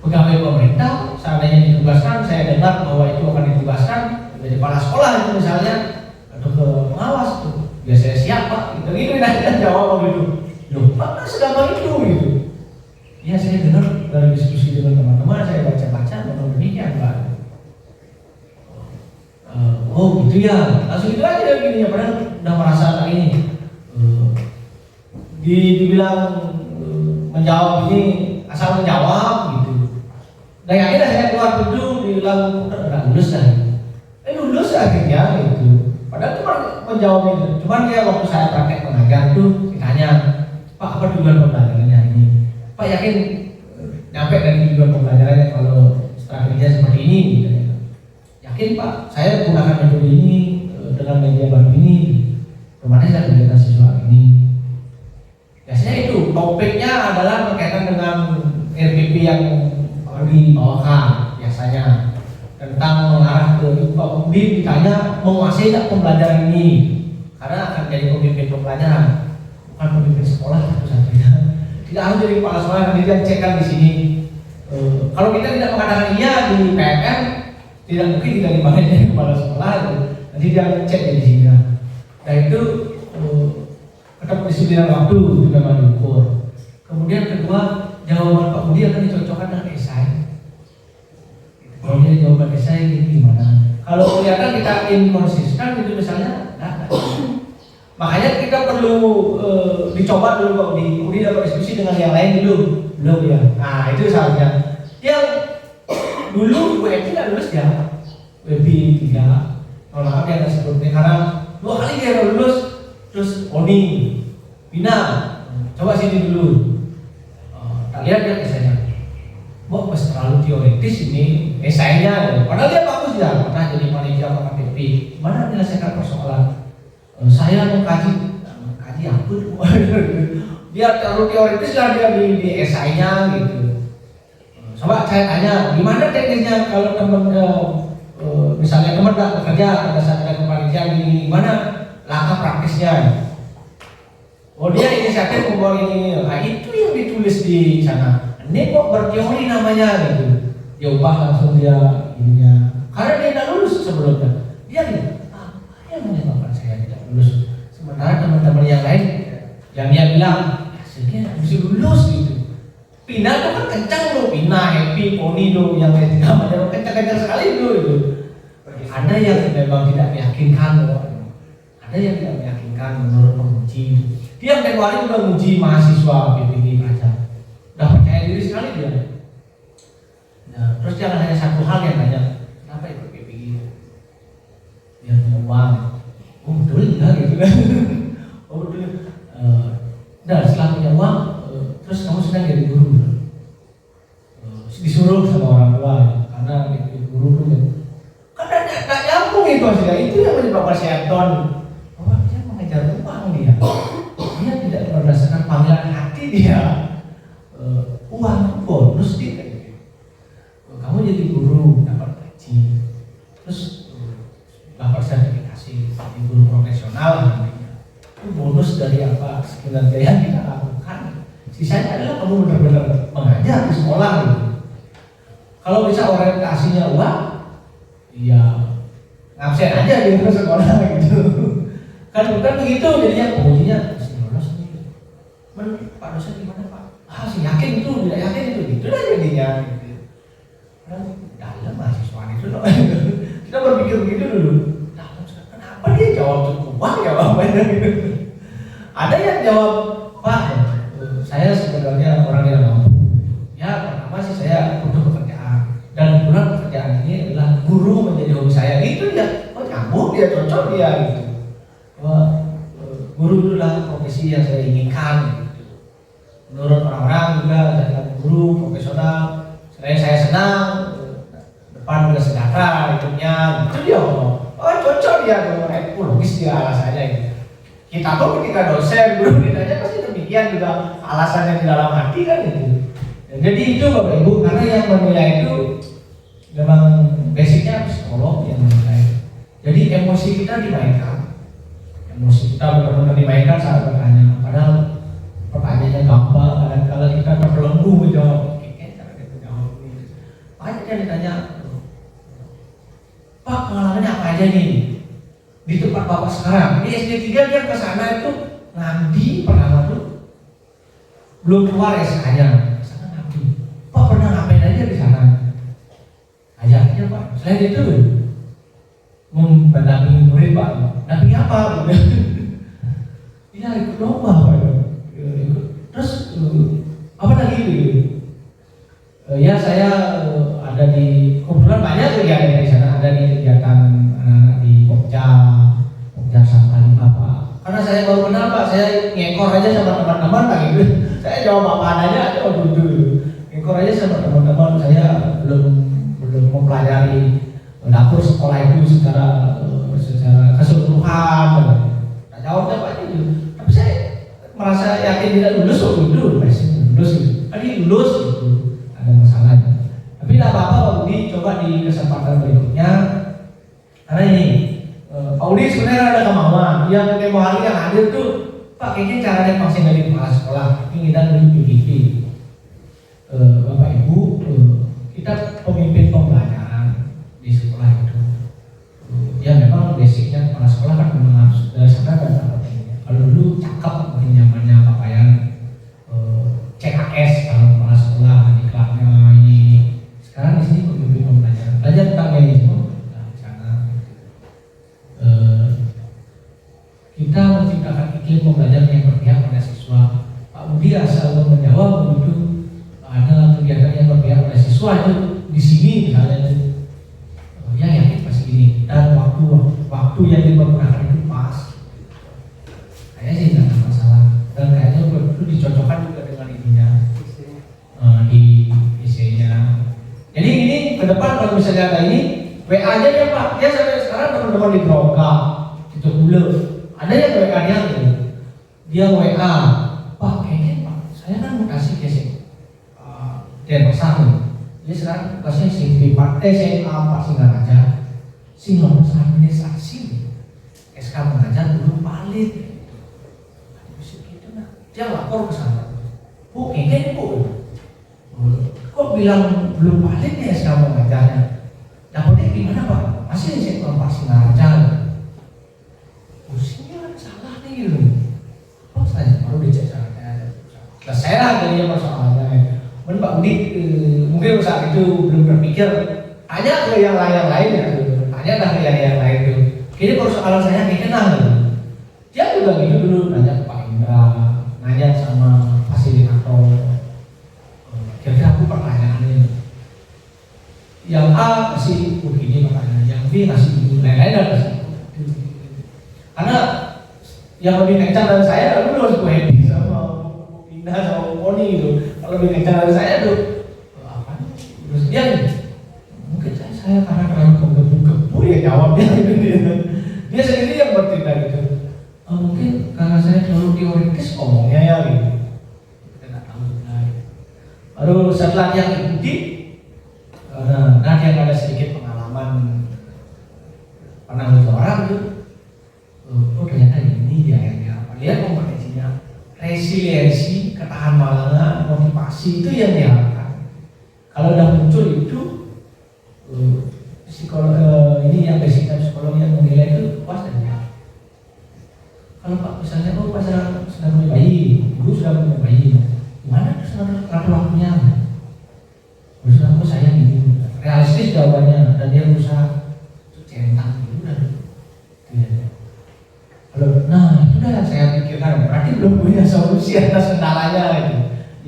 pegawai pemerintah, seandainya ditugaskan, saya dengar bahwa itu akan ditugaskan dari kepala sekolah itu misalnya, atau ke pengawas itu, ya saya siap Pak, gitu dan jawab begitu. Loh, Pak segampang itu gitu. Ya saya dengar dari diskusi dengan teman-teman, saya baca-baca memang demikian Pak. Oh gitu ya, langsung itu aja gini ya, padahal udah merasa ini dibilang menjawab ini asal menjawab gitu. Dan akhirnya saya keluar gedung bilang udah lulus dah. Lulus akhirnya gitu. Padahal cuma menjawab itu. Cuman dia waktu saya praktek mengajar tuh ditanya, Pak apa tujuan pembelajarannya ini? Pak yakin nyampe dari tujuan pembelajarannya kalau strateginya seperti ini? Gitu. Yakin Pak, saya gunakan metode ini dengan media baru ini. Kemarin saya kegiatan siswa ini. Biasanya itu topiknya adalah berkaitan dengan RPP yang dibawakan biasanya tentang mengarah ke Pak Pembimbing ditanya menguasai tak pembelajaran ini, karena akan jadi pemimpin pembelajaran, bukan pemimpin sekolah satu-satunya. Tidak harus jadi kepala sekolah, nanti dia cekkan di sini. Kalau kita tidak mengatakan iya di PMM, tidak mungkin kita dipanggil jadi kepala sekolah. Nanti dia cek di sini. Nah itu kedisiplinan waktu juga diukur. Kemudian kedua, jawaban Pak Budi akan dicocokkan dengan esai. Kalau dia jawaban esai ini gimana? Kalau kelihatan kita inkonsisten itu misalnya, nah. Makanya kita perlu dicoba dulu Pak Budi dapat diskusi dengan yang lain dulu, belum ya. Nah itu saatnya. Yang dulu WFI tidak lulus ya, WFI 3. Kalau maaf dia nggak sebutnya karena 2 kali dia lulus, terus Oni, Bina, coba sini dulu. Tak lihat dia esainya. Wah, pas terlalu teoritis ini esainya. Padahal dia bagus ya, pernah jadi panitia KTP. Mana menyelesaikan persoalan? Saya mengkaji apa? Dia terlalu teoritis lah dia di esainya gitu. Coba saya tanya, gimana teknisnya kalau teman misalnya teman nggak bekerja pada saat ada kepanitiaan ini, gimana langkah praktisnya? Oh dia inisiatif membawa ini, nah itu yang ditulis di sana. Ini kok berteori namanya gitu. Dia ubah langsung dia ininya. Karena dia tidak lulus sebelumnya. Dia bilang, apa yang menyebabkan saya tidak lulus? Sementara teman-teman yang lain yang dia bilang, hasilnya bisa lulus gitu. Pindah tuh kan kencang loh, Pindah, Happy, Pony loh, yang namanya kencang-kencang sekali loh itu. Ada yang memang tidak meyakinkan loh. Ada yang tidak meyakinkan menurut penguji. Dia tempoh hari udah menguji mahasiswa PPG aja. Udah percaya diri sekali dia. Nah, terus jangan hanya satu hal yang tanya, kenapa ikut PPG? Dia punya uang. Oh betul enggak gitu kan? Oh betul. Dan setelah punya uang, terus kamu sedang jadi guru. Disuruh sama orang tua, karena jadi guru tuh karena nggak nyambung itu hasilnya. Itu yang menyebabkan saya down. Bahwa dia mengejar uang dia. Dia tidak berdasarkan panggilan hati dia. Uang bonus dia kayak gitu. Kamu jadi guru dapat gaji, terus dapat sertifikasi jadi guru profesional namanya. Itu bonus dari apa kinerja yang kita lakukan. Sisanya adalah kamu benar-benar mengajar di sekolah gitu. Kalau bisa orientasinya uang, ya ngabsen aja di sekolah gitu. Kan bukan begitu jadinya pengujinya mesti lolos nih. Pak dosen gimana Pak? Sih yakin itu, tidak yakin itu, gitu lah jadinya. Gitu. Kan dalam mahasiswa itu loh. Kita berpikir begitu dulu. Dalam kenapa dia jawab cukup uang ya Bapak? Gitu. Ada yang jawab Pak, saya sebenarnya orang yang mampu. Ya pertama sih saya butuh pekerjaan. Dan kebetulan pekerjaan ini adalah guru menjadi hobi saya. Itu dia, nyambung dia, cocok dia gitu. Guru itu adalah profesi yang saya inginkan gitu. Menurut orang-orang juga adalah guru profesional. Selain saya senang, depan juga sejahtera hidupnya. Itu dia ngomong. Oh cocok dia tuh, logis dia alasannya gitu. Kita pun ketika dosen, guru ditanya pasti demikian juga alasannya di dalam hati kan gitu. Jadi itu Bapak Ibu, karena yang menilai itu memang basicnya psikolog yang menilai. Jadi emosi kita dimainkan, emosi kita benar-benar dimainkan saat bertanya. Padahal pertanyaannya gampang, kadang-kadang kita terbelenggu menjawab. Cara kita jawab. Banyak yang ditanya, Pak pengalamannya apa aja nih di tempat Bapak sekarang? Di SD 3 dia ke sana itu ngabdi pertama tuh belum keluar SK-nya. Pak pernah ngapain aja di sana? Ajaknya Pak. Selain itu mendampingi murid Pak. Dampingi apa? Iya ikut lomba Pak. Terus apa lagi? Ya saya ada di kebetulan banyak kegiatan di sana. Ada di kegiatan anak-anak di Pokja Sangka 5 Pak. Karena saya baru kenal Pak, saya ngekor aja sama teman-teman Pak gitu. Saya jawab apa adanya aja jujur. Ngekor aja sama teman-teman, saya belum mempelajari dapur sekolah itu secara keseluruhan. Nah, jawabnya Pak itu. Tapi saya merasa yakin tidak lulus, lulus gitu. Tadi lulus gitu, ada masalahnya. Tapi tidak apa-apa Pak Budi, coba di kesempatan berikutnya. Karena ini Pak Udi sebenarnya ada kemauan. Yang tempoh hari yang hadir tuh Pak kayaknya caranya masih dari kepala sekolah ini dan dari PGP. Bapak Ibu, kita pemimpin pembelajaran di sekolah itu. Ya memang basicnya kepala sekolah kan memang harus dari sana kan apa pentingnya. Kalau dulu cakep mungkin zamannya pakaian CKS kalau kepala sekolah di kelasnya ini. Sekarang di sini pemimpin pembelajaran belajar tentang manajemen. Kita menciptakan iklim pembelajaran yang berpihak pada siswa. Pak Budi asal menjawab begitu ada kegiatan yang berpihak pada siswa itu di sini misalnya itu, ya yakin pasti gini dan waktu yang dipergunakan itu pas. Kayaknya sih nggak ada masalah dan kayaknya itu dicocokkan juga dengan ininya di PC-nya. Jadi ini ke depan kalau misalnya ada ini WA aja ya Pak. Dia sampai sekarang teman-teman di Broka itu dulu. Ada yang WA-nya gitu. Dia WA, Pak kayaknya Pak, saya kan mau kasih gesek dan pesan. Jadi sekarang tugasnya SMA 4 Singaraja, sing lolos administrasi, SK mengajar belum valid. Dia lapor ke sana, Bu, ini Bu, kok bilang belum valid nih SK mengajarnya? Dapatnya gimana Pak? Masih SMA 4 Singaraja. Usianya salah nih gitu. Oh saya baru dicek caranya. Nah saya lah jadinya persoalannya. Mungkin Pak Budi mungkin saat itu belum berpikir tanya ke yang lain ya, tanya ke yang lain itu. Kini persoalan saya dikenal gitu. Dia juga gitu dulu nanya ke Pak Indra, nanya sama fasilitator. Kira-kira aku pertanyaannya, yang A kasih begini pertanyaan, yang B kasih begini, lain-lain lah kasih. Karena yang lebih kencang dari saya dulu harus happy sama Pindah sama Poni gitu. Kalau lebih kencang dari saya tuh apa? Terus dia mungkin saya karena terlalu menggebu-gebu ya jawabnya gitu dia sendiri yang bertindak gitu. Mungkin karena saya terlalu teoritis omongnya ya gitu. Kita nggak tahu benar. Baru setelah dia ikuti, nah dia ada sedikit pengalaman pernah ngeliat orang gitu. Oh ternyata ini dia yang apa? Lihat kompetensinya, resiliensi, ketahan malangan, motivasi itu yang diharapkan. Kalau udah muncul itu, ini yang basicnya psikologi yang menilai itu puas dan ya. Kalau Pak misalnya, oh Pak sedang punya bayi, Ibu sudah punya bayi, gimana tuh sedang waktunya? Berusaha aku sayang ini, realistis jawabannya, dan dia berusaha centang dulu dan nah itu dah saya pikirkan berarti belum punya solusi atas kendalanya itu.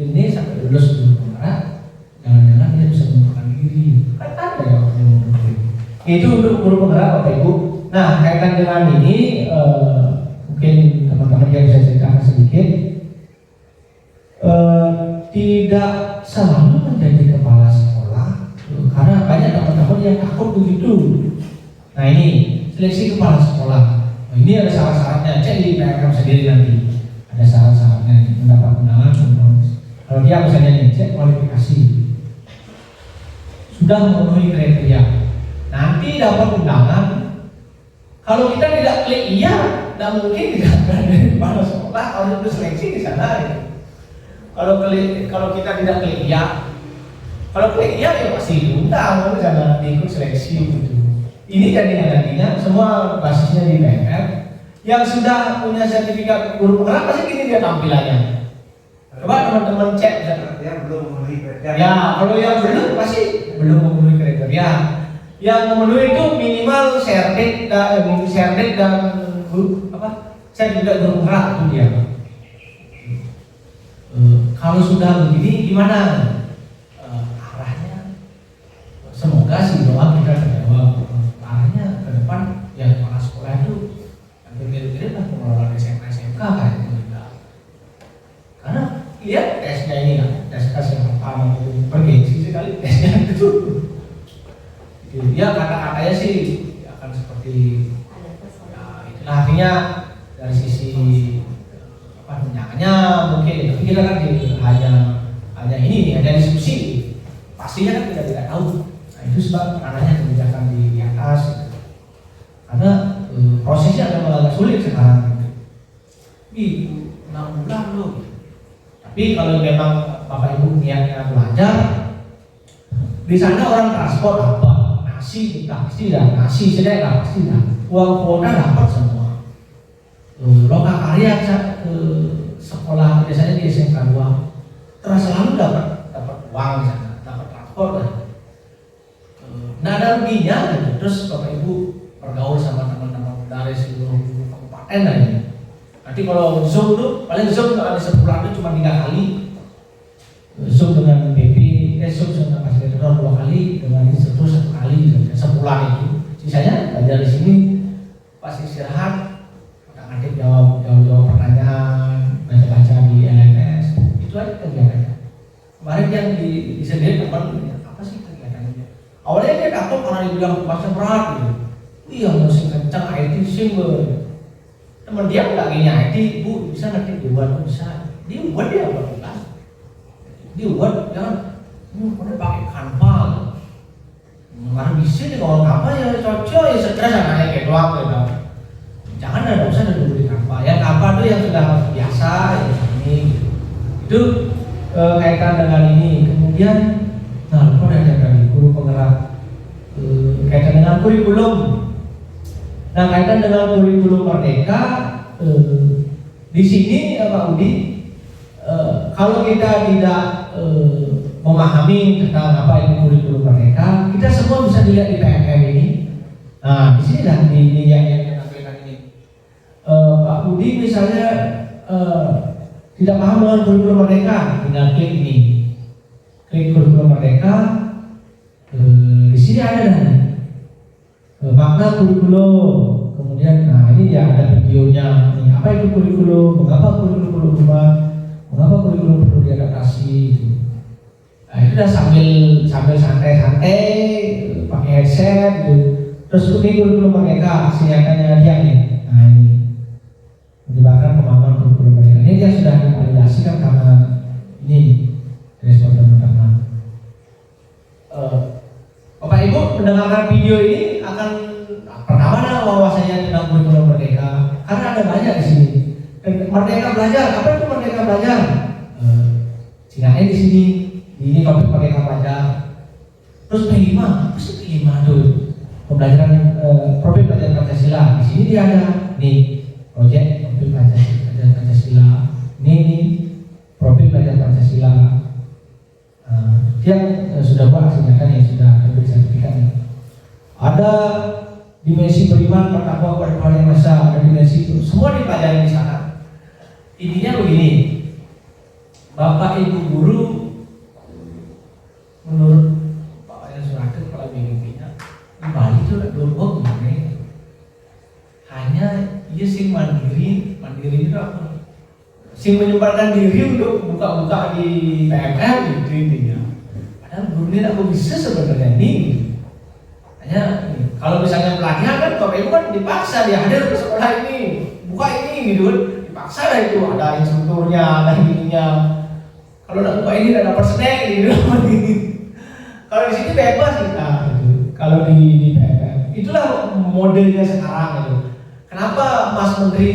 Ini sampai lulus dulu penggerak, jangan-jangan dia bisa mengundurkan diri. Kan ada ya orang yang mengundurkan diri. Itu untuk guru penggerak Bapak Ibu. Nah kaitan dengan ini mungkin teman-teman yang bisa ceritakan sedikit. Tidak selalu menjadi kepala sekolah karena banyak teman-teman yang takut begitu. Nah ini seleksi kepala sekolah. Ini ada syarat-syaratnya, cek di PRM sendiri nanti. Ada syarat-syaratnya, mendapat undangan. Kalau dia misalnya nih, cek kualifikasi, sudah memenuhi kriteria, nanti dapat undangan. Kalau kita tidak klik iya, tidak mungkin tidak berada di kepala sekolah. Kalau itu seleksi di sana. Ya. Kalau kita tidak klik iya, kalau klik iya ya pasti diundang, di sana diikut seleksi gitu. Ini jadi nantinya semua basisnya di PNR. Yang sudah punya sertifikat guru penggerak pasti gini dia tampilannya. Coba teman-teman cek. Dia belum memenuhi kriteria. Ya, kalau yang belum pasti belum memenuhi kriteria. Yang memenuhi itu minimal serdek dan guru apa? Sertifikat guru penggerak itu dia. Kalau sudah begini gimana? Arahnya semoga sih doa kita terjawab. Arahnya ke depan ya kepala sekolah itu yang mirip-mirip lah pengelolaan SMA SMK kan itu juga. Karena lihat tesnya ini kan, tes kesehatan itu bergengsi sekali tesnya itu. Ya kata-katanya sih akan seperti ya itulah artinya dari sisi apa tunjangannya mungkin, tapi kita kan hanya diskusi, pastinya kan kita tidak tahu. Nah itu sebab arahnya kebijakan di atas gitu. Karena prosesnya agak sulit sekarang gitu. 6 bulan loh gitu. Tapi kalau memang Bapak Ibu niatnya belajar di sana orang transport apa nasi pasti dah, nasi sedekah pasti dah, uang kuota dapat semua. Loka karya ke sekolah biasanya di SMK 2 terus selalu dapat uang di sana, dapat transport lah. Nah ada ruginya gitu. Terus Bapak Ibu bergaul sama teman-teman dari seluruh kabupaten lah ini. Nanti kalau Zoom tuh paling Zoom ada sebulan itu cuma 3 kali. Zoom dengan BP, Zoom dengan fasilitator 2 kali, dengan instruktur 1 kali sebulan itu. Sisanya belajar di sini, pas istirahat, ngadep jawab pertanyaan, baca di LMS, itu aja kegiatannya. Kemarin yang di sendiri teman apa sih kegiatannya? Awalnya dia takut karena dibilang bahasa berat gitu. Iya masih kencang IT sih teman dia nggak gini IT, Bu bisa nanti dibuat bisa, dibuat dia buat kan? Dibuat jangan ini udah pakai Canva. Karena bisa nih kalau Canva ya cocok ya stres anaknya kayak doang gitu. Jangan ada usah ada dulu di Canva. Yang Canva tuh yang sudah biasa ya ini. Itu kaitan dengan ini. Kemudian nah kok ada tadi guru penggerak kaitan dengan kurikulum. Nah kaitan dengan kurikulum Merdeka di sini Pak Udi, kalau kita tidak memahami tentang apa itu kurikulum Merdeka, kita semua bisa dilihat di PMM ini. Nah di sini lah di yang ditampilkan ini. Pak Budi misalnya tidak paham dengan kurikulum Merdeka, tinggal klik ini, klik kurikulum Merdeka. Di sini ada makna kurikulum. Kemudian, nah ini ya ada videonya. Nih, apa itu kurikulum? Mengapa kurikulum perlu berubah? Mengapa kurikulum perlu diadaptasi? Nah itu udah sambil santai-santai pakai headset gitu. Terus ini kurikulum Merdeka, aksi nyatanya dia nih. Nah ini menyebabkan pemahaman kurikulum Merdeka. Ini dia sudah divalidasikan karena ini respon teman-teman. Bapak Ibu mendengarkan video ini akan pertama wawasannya tentang kurikulum Merdeka, karena ada banyak di sini. Dan Merdeka Belajar, apa itu Merdeka Belajar? Singkatnya di sini, ini topik Merdeka Belajar. Terus P5, apa sih P5 tuh? Pembelajaran profil pelajaran Pancasila. Di sini dia ada nih proyek profil pelajaran Pancasila. Ini profil pelajaran Pancasila. Yang sudah buat hasilnya yang sudah terbit sertifikatnya. Ada dimensi beriman, bertakwa kepada Tuhan Yang Maha Esa, ada dimensi itu semua dipelajari di sana. Intinya begini, Bapak Ibu guru menurut Pak Ayah Surati kepala BPP-nya di Bali itu ada dua gimana? Hanya ia sing mandiri itu apa? Sing menyebarkan diri untuk buka-buka di PMM gitu intinya. Padahal guru ini tidak bisa sebenarnya ini. Hanya kalau misalnya pelatihan kan Bapak Ibu kan dipaksa dia hadir ke sekolah ini, buka ini gitu kan, dipaksa lah itu ada instrukturnya, ada ininya. Kalau tidak buka ini tidak dapat snack gitu. Kalau di sini bebas kita. Gitu. Kalau di PMM itulah modelnya sekarang gitu. Kenapa Mas Menteri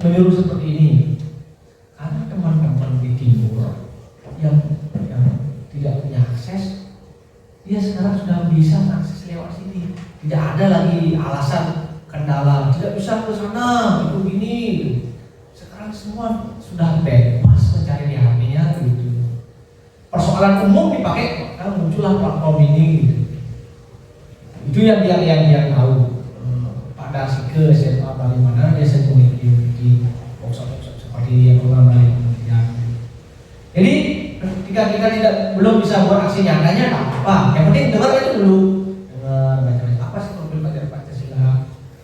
menyuruh seperti ini? Karena teman-teman di timur yang tidak punya akses, dia sekarang sudah bisa mengakses lewat sini. Tidak ada lagi alasan kendala, tidak bisa ke sana, itu gini. Sekarang semua sudah bebas mencari di HP-nya gitu. Persoalan umum dipakai, maka muncullah platform ini gitu. Itu yang dia tahu. Pak Darsike SMA Bali mana dia sering mengikuti workshop seperti yang program Bali kemudian. Jadi ketika kita belum bisa buat aksi nyatanya, tak apa. Yang penting dengar itu dulu. Dengar baca apa sih profil pelajaran Pancasila,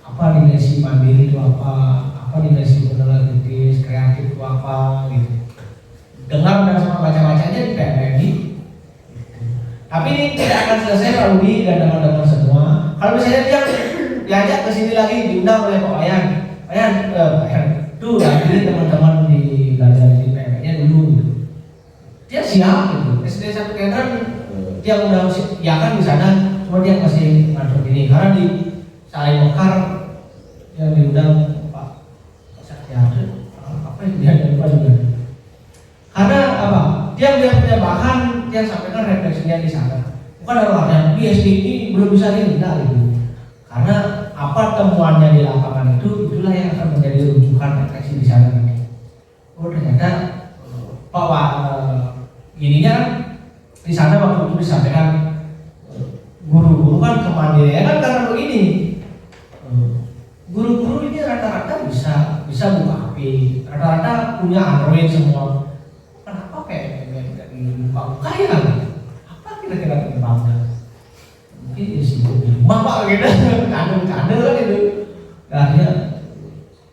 apa dimensi mandiri itu apa dimensi pengenalan kritis, kreatif itu apa gitu. Dengar dan sama baca-bacanya di PMM. Tapi ini tidak akan selesai Pak Rudi dan teman-teman semua. Kalau misalnya dia diajak ke sini lagi diundang oleh Pak Wayan, tuh hadir teman-teman di belajar di PMM-nya dulu gitu. Dia siap gitu. SD 1 Kendran dia udah ya kan di sana, cuma dia masih ngatur ini karena di Salai Mekar yang diundang Pak Saktiade apa itu dia lupa juga. Karena apa? Dia punya bahan yang sampaikan refleksinya di sana. Bukan orangnya di SD ini belum bisa diminta gitu. Karena apa temuannya di lapangan itulah yang akan menjadi rujukan refleksi di sana nanti. Oh ternyata Pak ininya di sana waktu itu disampaikan guru-guru kan kemandirian kan karena begini. Guru-guru ini rata-rata bisa buka HP, rata-rata punya Android semua. Kenapa kayak buka ya? Apa kira-kira penyebabnya? Mungkin sibuk di rumah Pak gitu, kandung kan itu. Akhirnya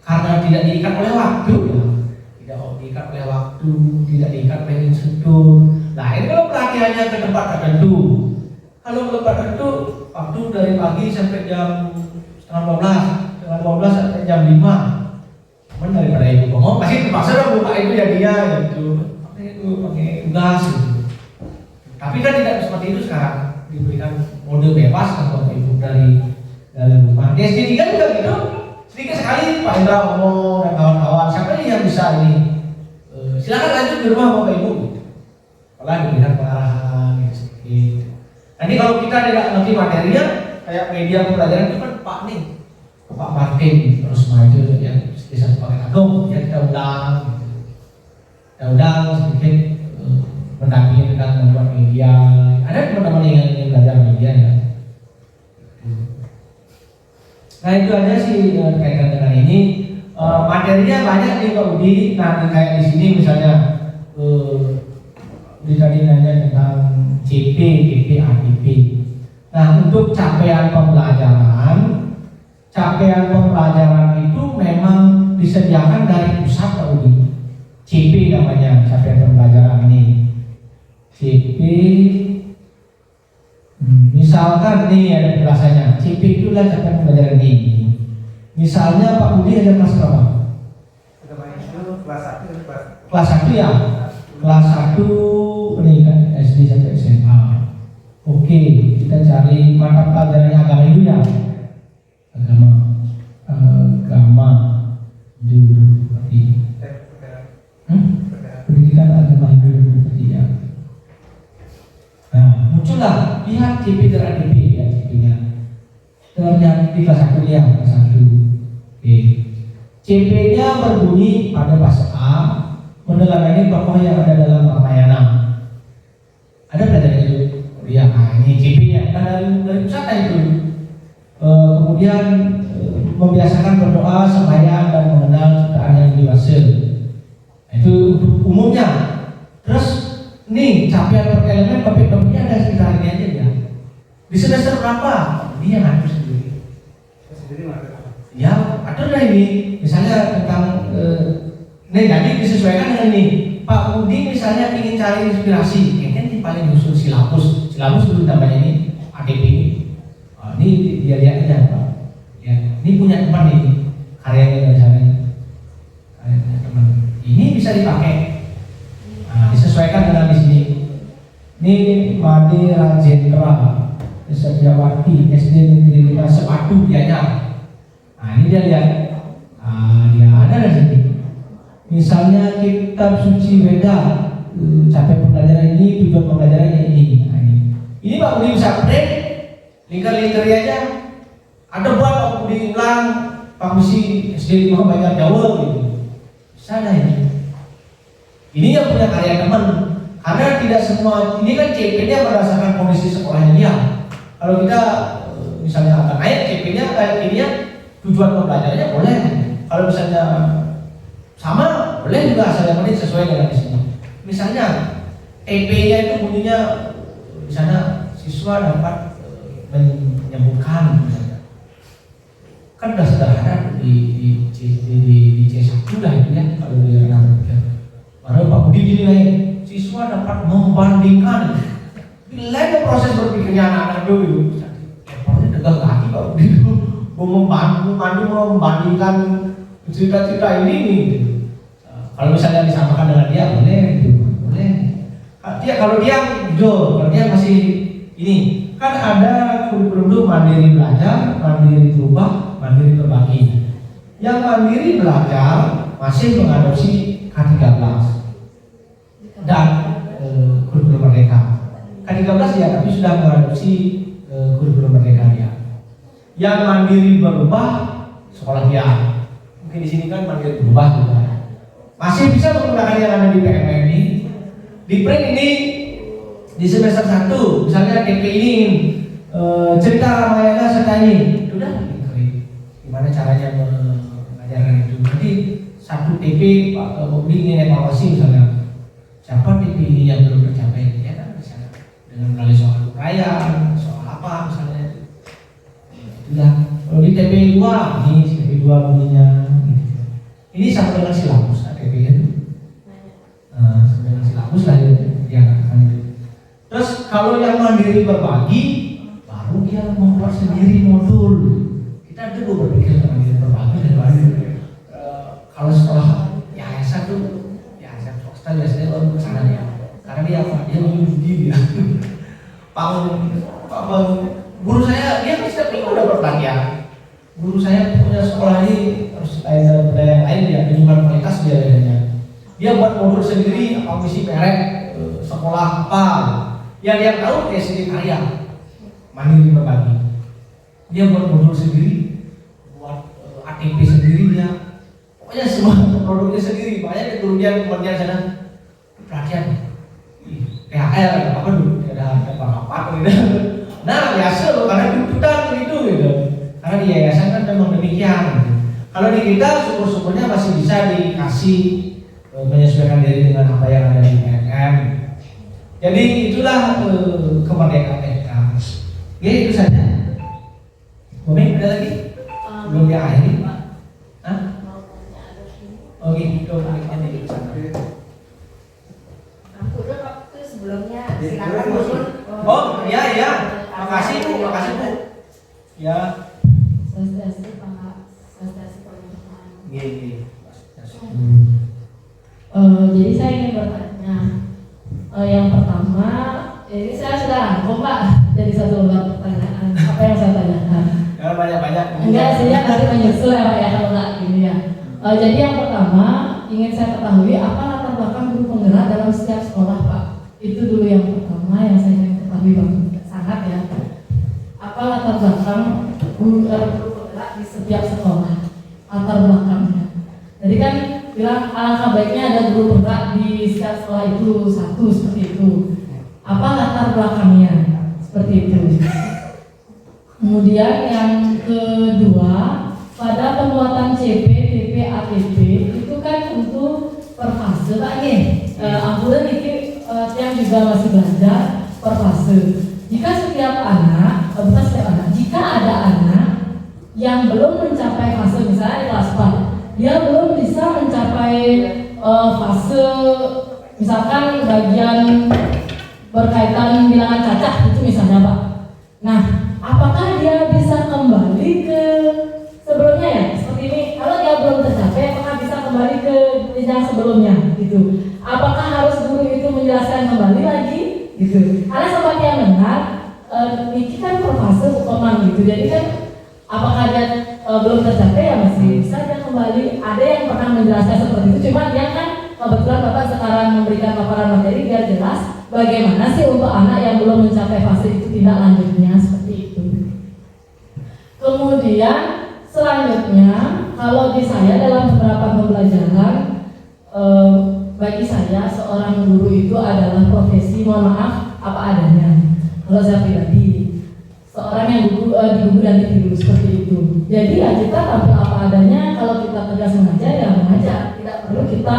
karena tidak diikat oleh waktu ya, tidak diikat oleh waktu, tidak diikat oleh instruktur. Nah ini kalau pelatihannya ke tempat tertentu, kalau ke tempat tertentu waktu dari pagi sampai jam setengah 12 sampai jam 5. Cuman daripada ibu ngomong pasti terpaksa dong buka itu ya dia gitu. Pakai tugas gitu. Tapi kan tidak seperti itu sekarang, diberikan mode bebas atau ibu dari rumah. Di SD 3 juga gitu, sedikit sekali Pak Indra ngomong dan kawan-kawan, siapa nih yang bisa ini? Silakan lanjut di rumah Bapak Ibu. Kalau diberikan pengarahan gitu sedikit. Nanti kalau kita tidak ngerti materinya, kayak media pembelajaran itu kan Pak Martin terus maju ya, bisa pakai agung ya, kita undang sedikit mendampingi tentang membuat media. Ada teman-teman yang ingin belajar media ya. Nah itu aja sih kaitan dengan ini. Materinya banyak nih Pak Budi. Nah kayak di sini misalnya tadi nanya tentang CP, PP, APP. Nah untuk capaian pembelajaran itu memang disediakan dari pusat Pak Budi. CP namanya capaian pembelajaran ini. CP, misalkan nih ada penjelasannya. CP itu adalah capaian pembelajaran ini. Misalnya Pak Budi ada kelas berapa? Kelas 1 ya? Kelas 1 ini kan SD sampai SMA. Oke, kita cari mata pelajarannya agama itu ya. Agama dulu berarti. Pendidikan agama Hindu berarti ya. Nah, muncullah lihat CP dan ADP ya CP-nya. Ternyata di kelas 1 ya, kelas 1. Oke. CP-nya berbunyi pada fase A, meneladani tokoh yang ada dalam Ramayana. Ada pelajaran itu? Ya, ini CP-nya. Nah, dari pusat itu. Kemudian membiasakan berdoa, sembahyang dan mengenal ciptaan yang dewasa. Itu untuk umumnya. Terus nih capaian per elemen topik-topiknya ada sekitar ini aja ya. Di semester berapa? Dia ngatur sendiri. Ya, atur lah ini. Misalnya tentang jadi disesuaikan dengan ini. Pak Budi misalnya ingin cari inspirasi, kan paling khusus silabus dulu namanya ini ADP ini. Ini dia lihat aja Pak. Ya, ini punya teman ini karyanya dari sana. Karyanya teman. Ini bisa dipakai. Nah, disesuaikan dengan di sini. Ini Made Rajendra Sejawati SD Negeri 5 Sepatu dianya. Nah ini dia lihat. Dia ada di sini. Misalnya kitab suci Weda, capaian pembelajaran ini, tujuan pembelajaran ini. Nah, ini Pak Budi bisa update, lingkar-lingkari aja. Ada buat Pak Budi ulang, Pak Budi SD 5 Banjar Jawa gitu. Bisa ada ini. Ini yang punya karya teman. Karena tidak semua, ini kan CP-nya berdasarkan kondisi sekolahnya dia. Kalau kita misalnya akan naik CP-nya kayak ininya, tujuan pembelajarannya boleh. Kalau misalnya sama, boleh juga asal yang penting sesuai dengan di sini. Misalnya EP-nya itu bunyinya misalnya siswa dapat menyembuhkan misalnya. Kan udah sederhana di C1 lah itu ya kalau dia namanya. Baru Pak Budi gini naik, siswa dapat membandingkan. Bila proses berpikirnya anak-anak dulu, levelnya tegak lagi Pak Budi itu membandingkan cerita-cerita ini nih. Kalau misalnya disamakan dengan dia boleh gitu, boleh. Kalau dia jujur, kalau dia masih ini kan ada kurikulum dulu mandiri belajar, mandiri berubah, mandiri berbagi. Yang mandiri belajar masih mengadopsi K13 dan kurikulum merdeka. K13 ya, tapi sudah mengadopsi kurikulum merdeka dia. Yang mandiri berubah sekolah dia. Mungkin di sini kan mandiri berubah juga. Masih bisa menggunakan yang ada di PMM ini. Di print ini di semester 1 misalnya TP ini cerita Ramayana serta ini sudah gimana caranya mengajarkan itu. Nanti satu TP Pak Budi ingin evaluasi misalnya siapa TP ini yang belum tercapai ya kan misalnya dengan melalui soal uraian, soal apa misalnya. Itulah kalau di TP 2 ini TP 2 bunyinya ini sama dengan silabus TP itu. Dengan silabus lah dia katakan itu. Terus kalau yang mandiri berbagi baru dia membuat sendiri modul. Kita dulu berpikir mandiri berbagi dan baru kalau sekolah yayasan tuh yayasan swasta biasanya orang kesana ya. karena dia apa? Dia menyuruh dia. Pak guru saya dia kan setiap minggu dapat pelatihan. Guru saya punya sekolah ini harus ada yang lain ya, dengan kualitas dia. Dia buat modul sendiri, apa misi merek sekolah apa. Yang dia tahu dia sendiri karya, mandiri berbagi. Dia buat modul sendiri, buat ATP sendiri dia. Pokoknya semua produknya sendiri. Makanya kemudian sana pelatihan PHL apa dulu ada apa gitu. Nah biasa loh karena tuntutan itu gitu. Karena di yayasan kan memang demikian. Gitu. Kalau di kita syukur-syukurnya masih bisa dikasih menyesuaikan diri dengan apa yang ada di PNM. Jadi itulah kemerdekaan mereka. Ya itu saja. Bumi ada lagi? Belum diakhiri. Hah? Oh gitu. Sebelumnya silakan Bu. Oh iya. Makasih Bu. Ya. Swastiastu Pak. Swastiastu Pak. Iya. Jadi saya ingin bertanya. Yang pertama, ini saya sudah rangkum Pak. Jadi satu pertanyaan. Apa yang saya tanyakan? Jangan banyak-banyak. Enggak sih ya, nanti menyusul ya Pak ya kalau nggak gini ya. Jadi yang pertama ingin saya ketahui apa latar belakang guru penggerak dalam setiap sekolah Pak. Itu dulu yang pertama yang saya ingin ketahui banget sangat ya. Apa latar belakang guru penggerak di setiap sekolah, latar belakangnya. Jadi kan bilang alangkah baiknya ada guru penggerak di setiap sekolah itu satu seperti itu. Apa latar belakangnya seperti itu. Kemudian yang kedua, pada pembuatan CP, TP, ATP itu kan untuk per fase Pak nih. Ampunan ini yang juga masih belajar per fase. Jika setiap anak, bukan setiap anak, jika ada anak yang belum mencapai fase misalnya di kelas 4, dia belum bisa mencapai fase misalkan bagian berkaitan bilangan cacah itu misalnya Pak. Nah, apakah dia bisa kembali ke sebelumnya ya? Seperti ini, kalau dia belum tercapai, apakah bisa kembali ke jenjang sebelumnya gitu? Apakah harus guru itu menjelaskan kembali lagi gitu? Karena sobat yang dengar, ini kan per fase hukuman gitu. Jadi kan apakah dia belum tercapai ya masih bisa dia kembali. Ada yang pernah menjelaskan seperti itu, cuma dia kan kebetulan Bapak sekarang memberikan paparan materi biar jelas bagaimana sih untuk anak yang belum mencapai fase itu tindak lanjutnya seperti itu. Kemudian selanjutnya kalau di saya dalam beberapa pembelajaran bagi saya seorang guru itu adalah profesi, mohon maaf, apa adanya. Kalau saya pribadi seorang yang diguru dan ditiru seperti itu. Jadi ya kita tampil apa adanya. Kalau kita tegas mengajar ya mengajar, tidak perlu kita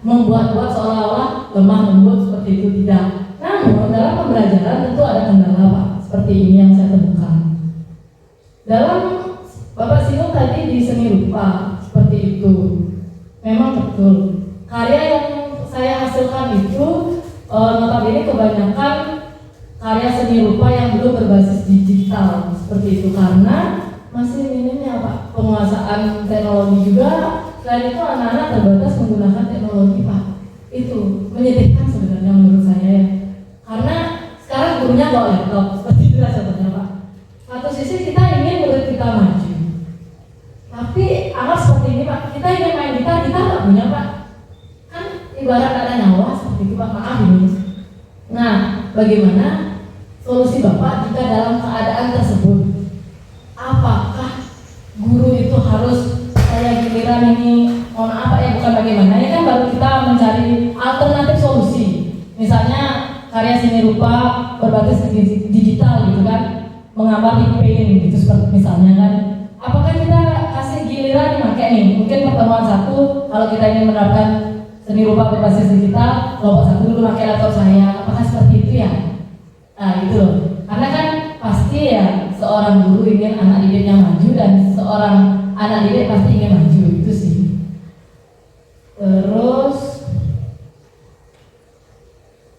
membuat-buat seolah-olah lemah lembut seperti itu, tidak. Namun dalam pembelajaran tentu ada kendala Pak, seperti ini yang saya temukan. Dalam Bapak Sino tadi di seni rupa seperti itu, memang betul. Karya yang saya hasilkan itu notabene kebanyakan karya seni rupa yang belum berbasis digital seperti itu karena masih minimnya Pak penguasaan teknologi juga. Selain itu anak-anak terbatas menggunakan teknologi Pak. Itu menyedihkan sebenarnya menurut saya ya. Karena sekarang gurunya bawa laptop seperti itu contohnya Pak. Satu sisi kita ingin murid kita maju, tapi anggap seperti ini Pak, kita ingin main gitar, kita nggak punya Pak. Kan ibarat ada nyawa seperti itu Pak, maaf ini. Nah, bagaimana solusi Bapak jika dalam keadaan tersebut? Apakah guru itu harus saya giliran ini, mohon apa ya, bukan bagaimana, ya kan baru kita mencari alternatif solusi. Misalnya karya seni rupa berbasis digital gitu kan, menggambar di paint gitu seperti misalnya kan. Apakah kita kasih giliran dipakai nih? Mungkin pertemuan satu kalau kita ingin menerapkan seni rupa berbasis digital, kelompok satu dulu pakai laptop saya. Apakah seperti itu ya? Nah gitu loh. Karena kan pasti ya seorang guru ingin anak didiknya maju dan seorang anak didik pasti ingin maju, itu sih. Terus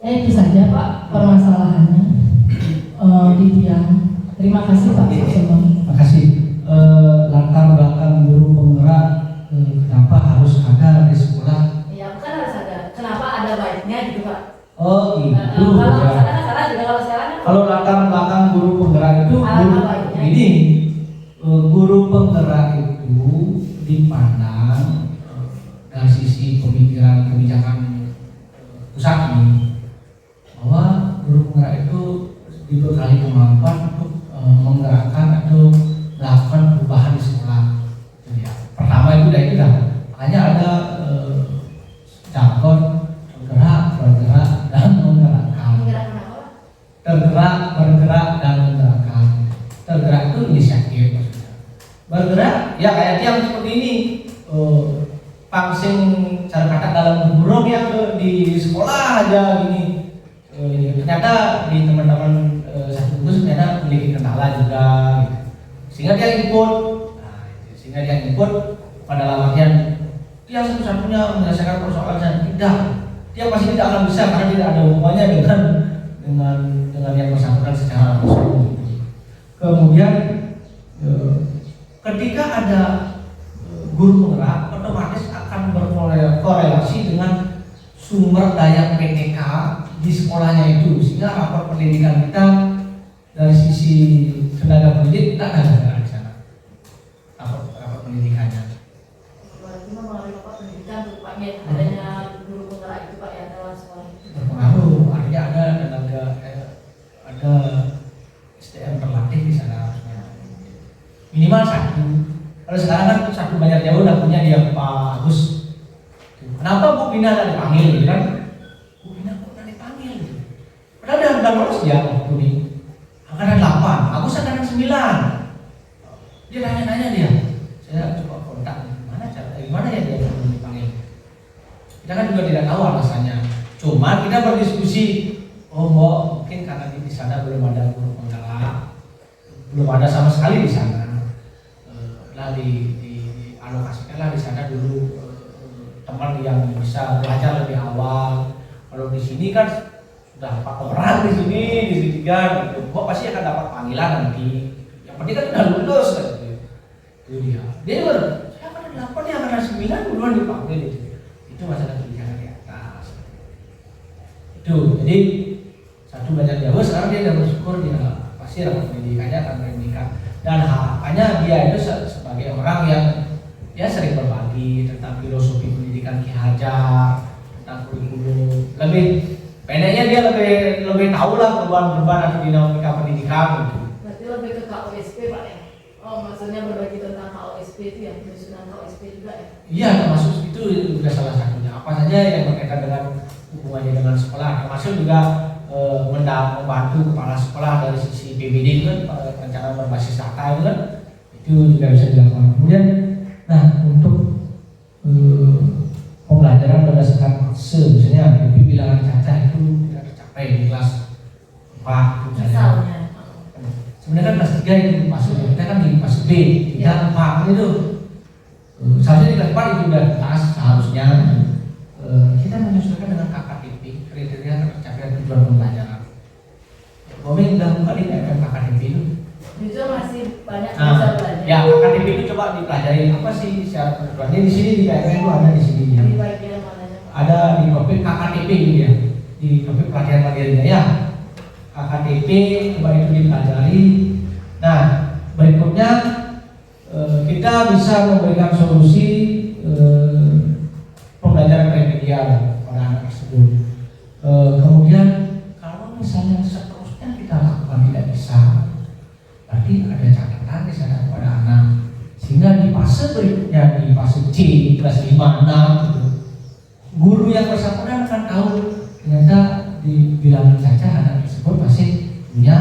ya itu saja Pak permasalahannya di tiang. Terima kasih Pak. Terima kasih. Latar belakang guru penggerak kenapa harus ada di sekolah? Ya bukan harus ada. Kenapa ada baiknya gitu Pak? Oh Oh gitu. Kalau Ya. misalnya salah juga kalau sekarang kan Kalau latar belakang guru penggerak itu gini, guru penggerak itu dipandang dari sisi pemikiran kebijakan pusat ini bahwa guru penggerak itu dibekali kemampuan untuk menggerakkan atau melakukan perubahan di sekolah. Itu dia. Pertama itu dah. Makanya ada jargon bergerak, dan menggerakkan. menggerakkan apa? Bergerak dan menggerakkan. Tergerak itu inisiatif maksudnya. Bergerak ya kayak yang seperti ini, pangsing cara kata dalam bergurau yang di sekolah aja gini. Ternyata di teman-teman satu kurs ternyata memiliki kendala juga gitu. Sehingga dia ikut. Nah, sehingga dia ikut pada dalam artian dia satu-satunya menyelesaikan persoalan dan tidak, dia pasti tidak akan bisa karena tidak ada hubungannya dengan yang bersangkutan secara langsung. Kemudian ketika ada guru penggerak, otomatis akan berkorelasi dengan sumber daya PTK di sekolahnya itu, sehingga rapor pendidikan kita dari sisi tenaga pendidik kita ada di sana rapor pendidikannya. Berarti melalui apa pendidikan rupanya adanya guru penggerak itu Pak ya dalam sekolah. Berpengaruh, artinya ada tenaga ada SDM terlatih di sana harusnya. Minimal satu. Kalau sekarang kan satu banyak jauh udah punya dia Pak Agus. Kenapa Bu Bina tidak dipanggil gitu kan? Bu Bina kok tidak dipanggil gitu. Padahal udah lulus dia waktu ini. Angkatan 8, Agus angkatan 9. Dia nanya-nanya dia. Saya coba kontak gimana ya dia belum dipanggil. Kita kan juga tidak tahu alasannya. Cuma kita berdiskusi, oh mungkin karena di sana belum ada guru penggerak, belum ada sama sekali di sana. Lah dialokasikan lah di sana dulu teman yang bisa belajar lebih awal. Kalau di sini kan sudah 4 orang di sini kan, pasti akan dapat panggilan nanti. Yang penting kan sudah lulus kan. Itu dia. Dia saya pada 8 ya karena 9 duluan dipanggil itu. Itu masalah kebijakan di atas. Itu jadi satu belajar jauh sekarang dia sudah bersyukur dia pasti dapat pendidikannya akan pendidikan dan harapannya dia itu sebagai orang yang ya sering berbagi tentang filosofi pendidikan Ki Hajar, tentang kurikulum lebih pendeknya dia lebih tahu lah perubahan-perubahan atau dinamika pendidikan gitu. Berarti lebih ke KOSP Pak ya? Oh maksudnya berbagi tentang KOSP itu ya, penyusunan KOSP juga ya? Iya termasuk itu juga salah satunya. Apa saja yang berkaitan dengan hubungannya dengan sekolah, termasuk juga membantu kepala sekolah dari sisi PBD itu kan perencanaan berbasis data itu kan itu juga bisa dilakukan. Kemudian, nah untuk pembelajaran berdasarkan fase, misalnya lebih bilangan cacat itu tidak tercapai di kelas 4 misalnya. Sebenarnya kan kelas 3 itu masuknya, kita kan di fase B, 3, 4 itu. Seharusnya di kelas 4 itu udah tas seharusnya. Kita menyesuaikan dengan KKTP, kriteria tercapaian tujuan pembelajaran. Komeng udah buka di KKTP itu. Jujur masih banyak yang bisa belajar. Ya KKTP itu coba dipelajari apa sih syarat ketentuannya di sini di KKTP itu ada di sini ya. Di bagian mananya? Ada di topik KKTP gitu ya, di topik pelajaran materialnya ya. KKTP coba itu dipelajari. Nah berikutnya kita bisa memberikan solusi pembelajaran remedial pada anak tersebut. Kemudian kalau misalnya seterusnya kita lakukan tidak bisa, berarti ada catatan di sana kepada anak, sehingga di fase berikutnya di fase C kelas 5, 6 gitu, guru yang bersangkutan akan tahu ternyata di bilangan saja anak tersebut masih punya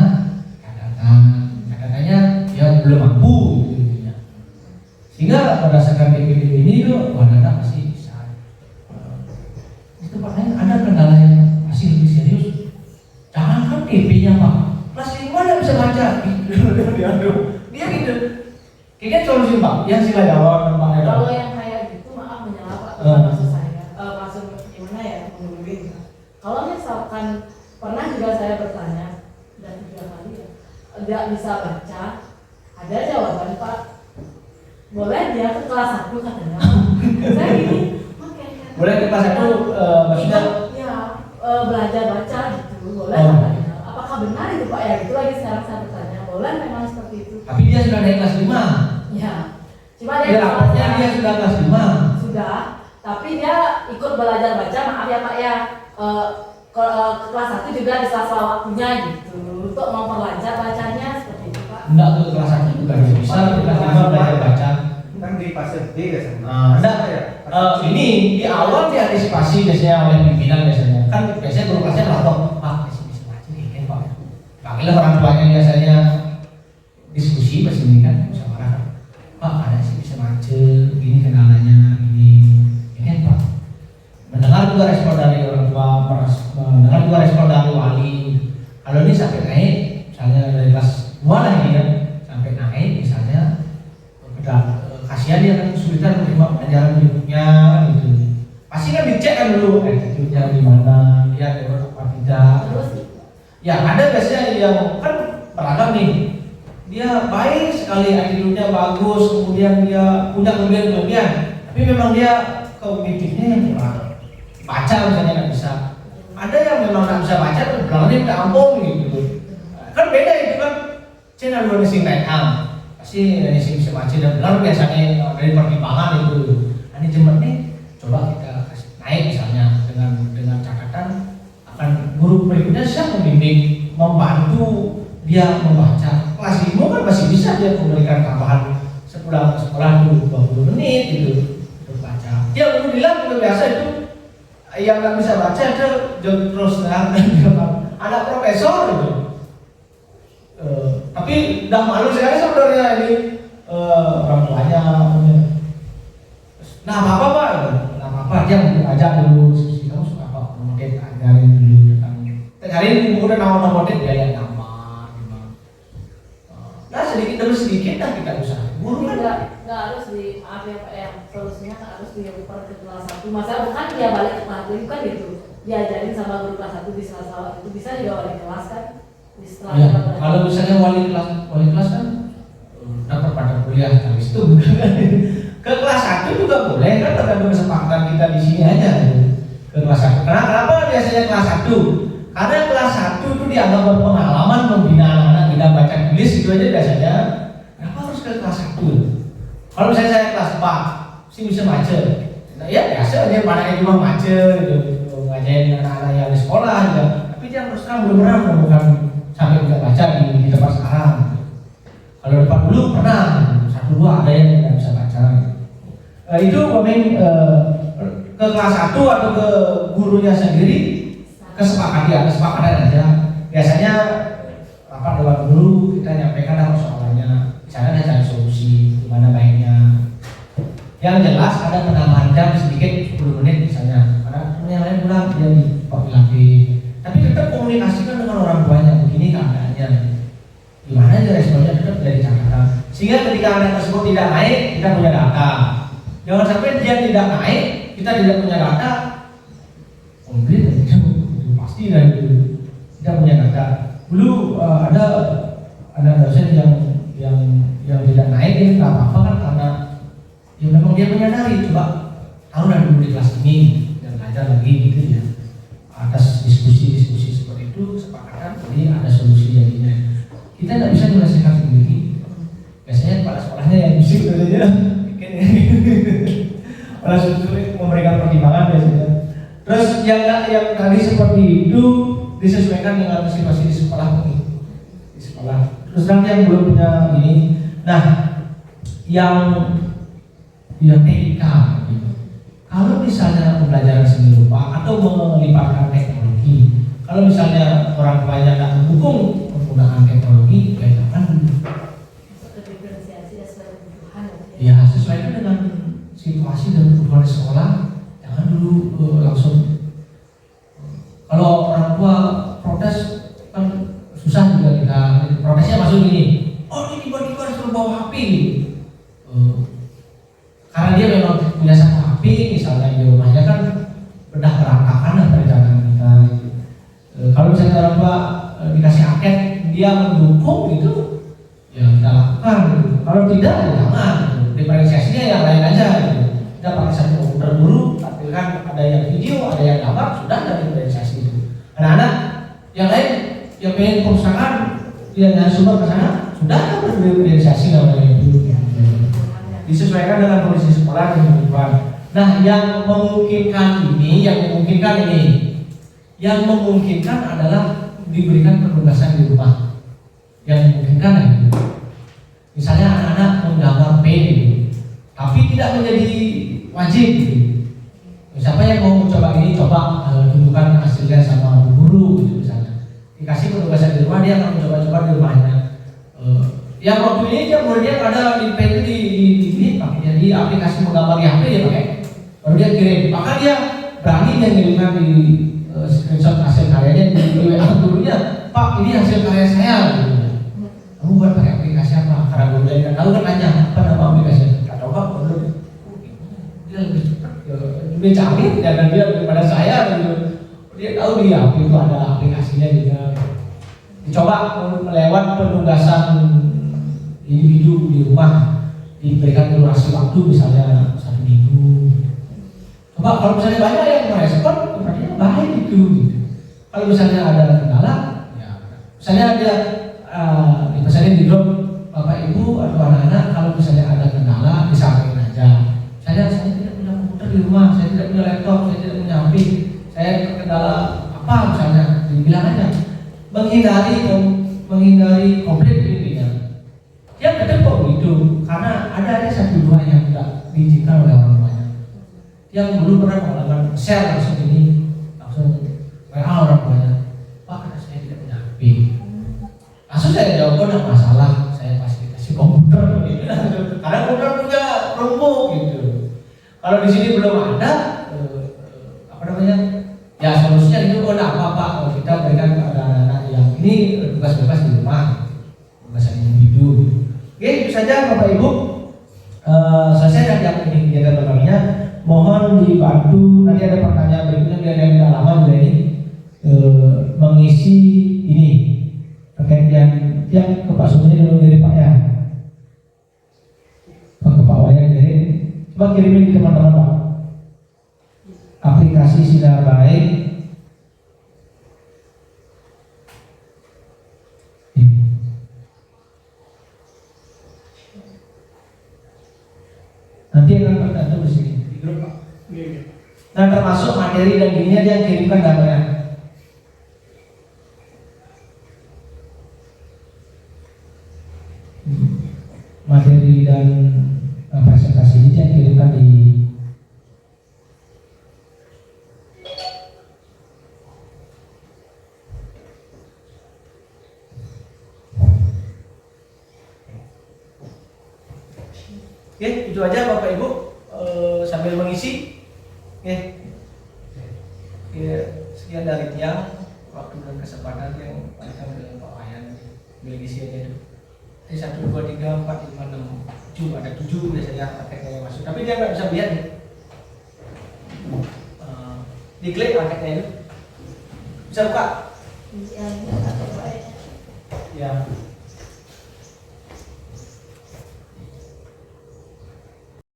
catatannya dia belum mampu gitu, sehingga berdasarkan PPDB ini tuh anak masih bisa. Itu makanya ada kendala yang masih lebih serius. Jangankan TP-nya Pak, kelas 5 dia bisa baca. Dia gitu. Kayaknya solusi Pak, yang sila jawab Pak. Kalau yang kayak gitu maaf menyela Pak, maksud saya, maksud gimana ya mengurusin. Kalau misalkan pernah juga saya bertanya dan 3 kali ya, nggak bisa baca, ada jawaban Pak. Boleh dia ke kelas 1 katanya. Saya gini, boleh ke kelas 1 maksudnya ya belajar baca gitu, boleh Oh. katanya. Apakah benar itu Pak ya? Itu lagi sekarang saya bertanya. Boleh memang seperti itu? Tapi dia sudah naik kelas 5. Ya. Cuma dia Dia rapatnya dia sudah kelas 5. sudah, tapi dia ikut belajar baca, maaf ya Pak ya, ke kelas 1 juga di sela-sela waktunya gitu, untuk memperlancar bacanya seperti itu Pak. Enggak, ke kelas 1 juga bisa, di kelas 5 belajar baca. Kan di fase B biasanya. Nah, enggak, ini di awal diantisipasi biasanya oleh pimpinan biasanya. Kan biasanya guru kelasnya lapor, Pak, bisa baca nih kan Pak. Panggil orang tuanya biasanya diskusi pas ini kan, musyawarah. Pak, ada sih bisa baca, gini kendalanya, ini kan Pak. Mendengar juga respon dari orang tua, mendengar juga respon dari wali. Kalau ini sampai naik, misalnya dari kelas 2 lah ini ya, sampai naik misalnya, kasihan dia kan kesulitan menerima pelajaran berikutnya gitu. Pasti kan dicek kan dulu attitude-nya gimana, lihat orang apa tidak. Terus Ya ada biasanya yang kan beragam nih. Dia baik sekali, attitude-nya bagus, kemudian dia punya kelebihan-kelebihan. Tapi memang dia kognitifnya yang kurang. Baca misalnya nggak bisa. Ada yang memang nggak bisa baca, belakangnya minta ampun gitu. Kan beda itu kan. Cina dua nising naik pasti dari sini bisa baca dan benar biasanya dari pertimbangan itu. Ini jembat nih, coba kita kasih naik misalnya dengan catatan akan guru berikutnya siapa membimbing, membantu dia membaca. Kelas 5 kan masih bisa dia memberikan tambahan sepulang sekolah dulu 20 menit gitu untuk baca. Dia guru bilang itu biasa itu yang nggak bisa baca itu terus anak profesor gitu. Tapi udah malu sekali sebenarnya ini orang tuanya. Nah apa Pak? Nah apa dia mau ajak dulu diskusi, kamu suka apa? Model ajarin dulu tentang ajarin kemudian nama model dia lihat nama gimana. Nah sedikit demi sedikit lah kita usaha. Guru kan nggak harus di maaf ya Pak ya, solusinya nggak harus diukur ke kelas 1. Masa bukan dia balik ke kelas 2 kan gitu, diajarin sama guru kelas 1 di sela-sela itu, bisa juga wali kelas kan di setelah ya, kalau misalnya wali kelas kan dapat pada kuliah habis itu ke kelas 1 juga boleh kan, tergantung kesepakatan kita di sini aja ke kelas 1. Kenapa biasanya kelas 1? Karena kelas 1 itu dianggap berpengalaman membina anak-anak tidak baca tulis itu aja biasanya. Kenapa harus ke kelas 1? Kalau misalnya saya kelas 4 sih bisa baca. Nah, ya biasa aja panahnya cuma baca gitu, ngajarin anak-anak yang di sekolah gitu. Tapi dia terus terang belum pernah menemukan sampai bisa baca di tempat sekarang. Kalau tempat dulu pernah, 1-2 ada yang tidak bisa baca. Itu komen ke kelas 1 atau ke gurunya sendiri kesepakatan aja. Biasanya rapat dewan guru kita nyampaikan apa soalnya, misalnya ada cari solusi gimana baiknya. Yang jelas ada penambahan jam sedikit 10 menit misalnya. Karena yang lain pulang dia dipakai lagi. Tapi tetap komunikasikan dengan orang tuanya, begini keadaannya. Gimana aja responnya tetap dari catatan. Sehingga ketika anak tersebut tidak naik, kita punya data. Jangan sampai dia tidak naik, kita tidak punya data. Komplit itu pasti dari itu kita punya data. Dulu ada dosen yang tidak naik ini nggak apa-apa kan karena ya memang dia menyadari coba taruhlah dulu di kelas ini dan belajar lagi gitu ya. Atas diskusi seperti itu sepakatan jadi ada solusi jadinya. Kita tidak bisa menyelesaikan sendiri. Biasanya kepala sekolahnya yang bisik saja. Kepala sekolah memberikan pertimbangan biasanya. Terus yang tadi seperti itu disesuaikan dengan situasi di sekolah ini. Di sekolah. Terus nanti yang belum punya ini, nah yang TIK gitu. Kalau misalnya pembelajaran seni rupa atau melibatkan teknologi, kalau misalnya orang tuanya tidak mendukung penggunaan teknologi, ya jangan dulu. Diferensiasi sesuai kebutuhan. Ya sesuaikan dengan situasi dan kebutuhan sekolah, jangan dulu langsung. Kalau orang tua protes kan susah juga kita protesnya masuk gini. Oh ini tiba-tiba suruh bawa HP karena dia memang punya satu HP misalnya di rumahnya kan udah berantakan lah perjalanan kita gitu. Kalau misalnya orang tua dikasih angket dia mendukung gitu ya kita lakukan gitu. Kalau tidak ya jangan gitu. Diferensiasinya yang lain aja gitu. Kita pakai satu komputer dulu tampilkan ada yang video ada yang gambar sudah ada diferensiasi itu. Anak-anak yang lain yang pengen perusahaan dia sumber ke sana sudah berorganisasi namanya itu. Disesuaikan dengan kondisi sekolah dan kehidupan. Nah, yang memungkinkan adalah diberikan penugasan di rumah. Yang memungkinkan itu. Misalnya anak-anak menggambar pen gitu, tapi tidak menjadi wajib gitu. Siapa yang mau coba ini, coba tunjukkan hasilnya sama guru gitu misalnya. Dikasih penugasan di rumah, dia akan mencoba-coba di rumahnya. Yang waktu ini dia muridnya ada di pen di pakainya di aplikasi menggambar di HP ya pakai. Baru dia kirim, maka dia berani mengirimkan di screenshot hasil karyanya di WA gurunya. Pak, ini hasil karya saya. Gitu. Kamu buat pakai aplikasi apa? Karena gurunya tidak tahu kan nanya apa nama aplikasinya. Tidak tahu Pak, baru dia lebih cepat, lebih canggih dan dia daripada saya. Gitu. Dia tahu di HP itu ada aplikasinya juga. Dicoba melewat penugasan individu di rumah, diberikan durasi waktu misalnya 1 minggu. Coba kalau misalnya banyak yang merespon, berarti baik gitu. Kalau misalnya ada kendala, ya misalnya ada misalnya di grup Bapak Ibu atau anak-anak, kalau misalnya ada kendala disampaikan aja. Saya tidak punya komputer di rumah, saya tidak punya laptop, saya tidak punya HP, saya terkendala apa misalnya, dibilang aja. Menghindari konflik intinya. Dia ketemu gitu, karena ada 1-2 yang tidak diizinkan oleh orang tuanya. Yang dulu pernah mengalaman share langsung ini, langsung WA orang tuanya, Pak, saya tidak punya HP. Langsung saya jawab, ada masalah, saya fasilitasi komputer gitu. Karena komputer punya Chromebook gitu. Kalau di sini belum ada, ya solusinya itu apa Pak? Kita berikan kepada anak-anak yang ini tugas bebas di rumah, tugasan individu. Oke, itu saja Bapak Ibu. Selesai yang ini kegiatan pertamanya. Mohon dibantu, nanti ada pertanyaan berikutnya biar yang tidak lama juga ini mengisi ini terkait yang ke Pak Sumini dulu dari Pak ya, ke Pak Wayan dari, coba kirimin ke teman-teman Pak. Aplikasi Sinar Baik. Nanti akan tergantung di sini di grup Pak. Nah, termasuk materi dan gininya dia kirimkan gambarnya. Materi dan presentasi ini dia kirimkan di Oke, itu aja Bapak Ibu sambil mengisi. Oke. Sekian dari Tiang, waktu dan kesempatan yang berikan ke Pak Wayan. Mengisi aja itu. 1, 2, 3, 4, 5, 6, 7, ada 7 biasanya paketnya yang masuk. Tapi dia nggak bisa lihat nih. Diklik paketnya itu. Bisa buka? Iya, Ya.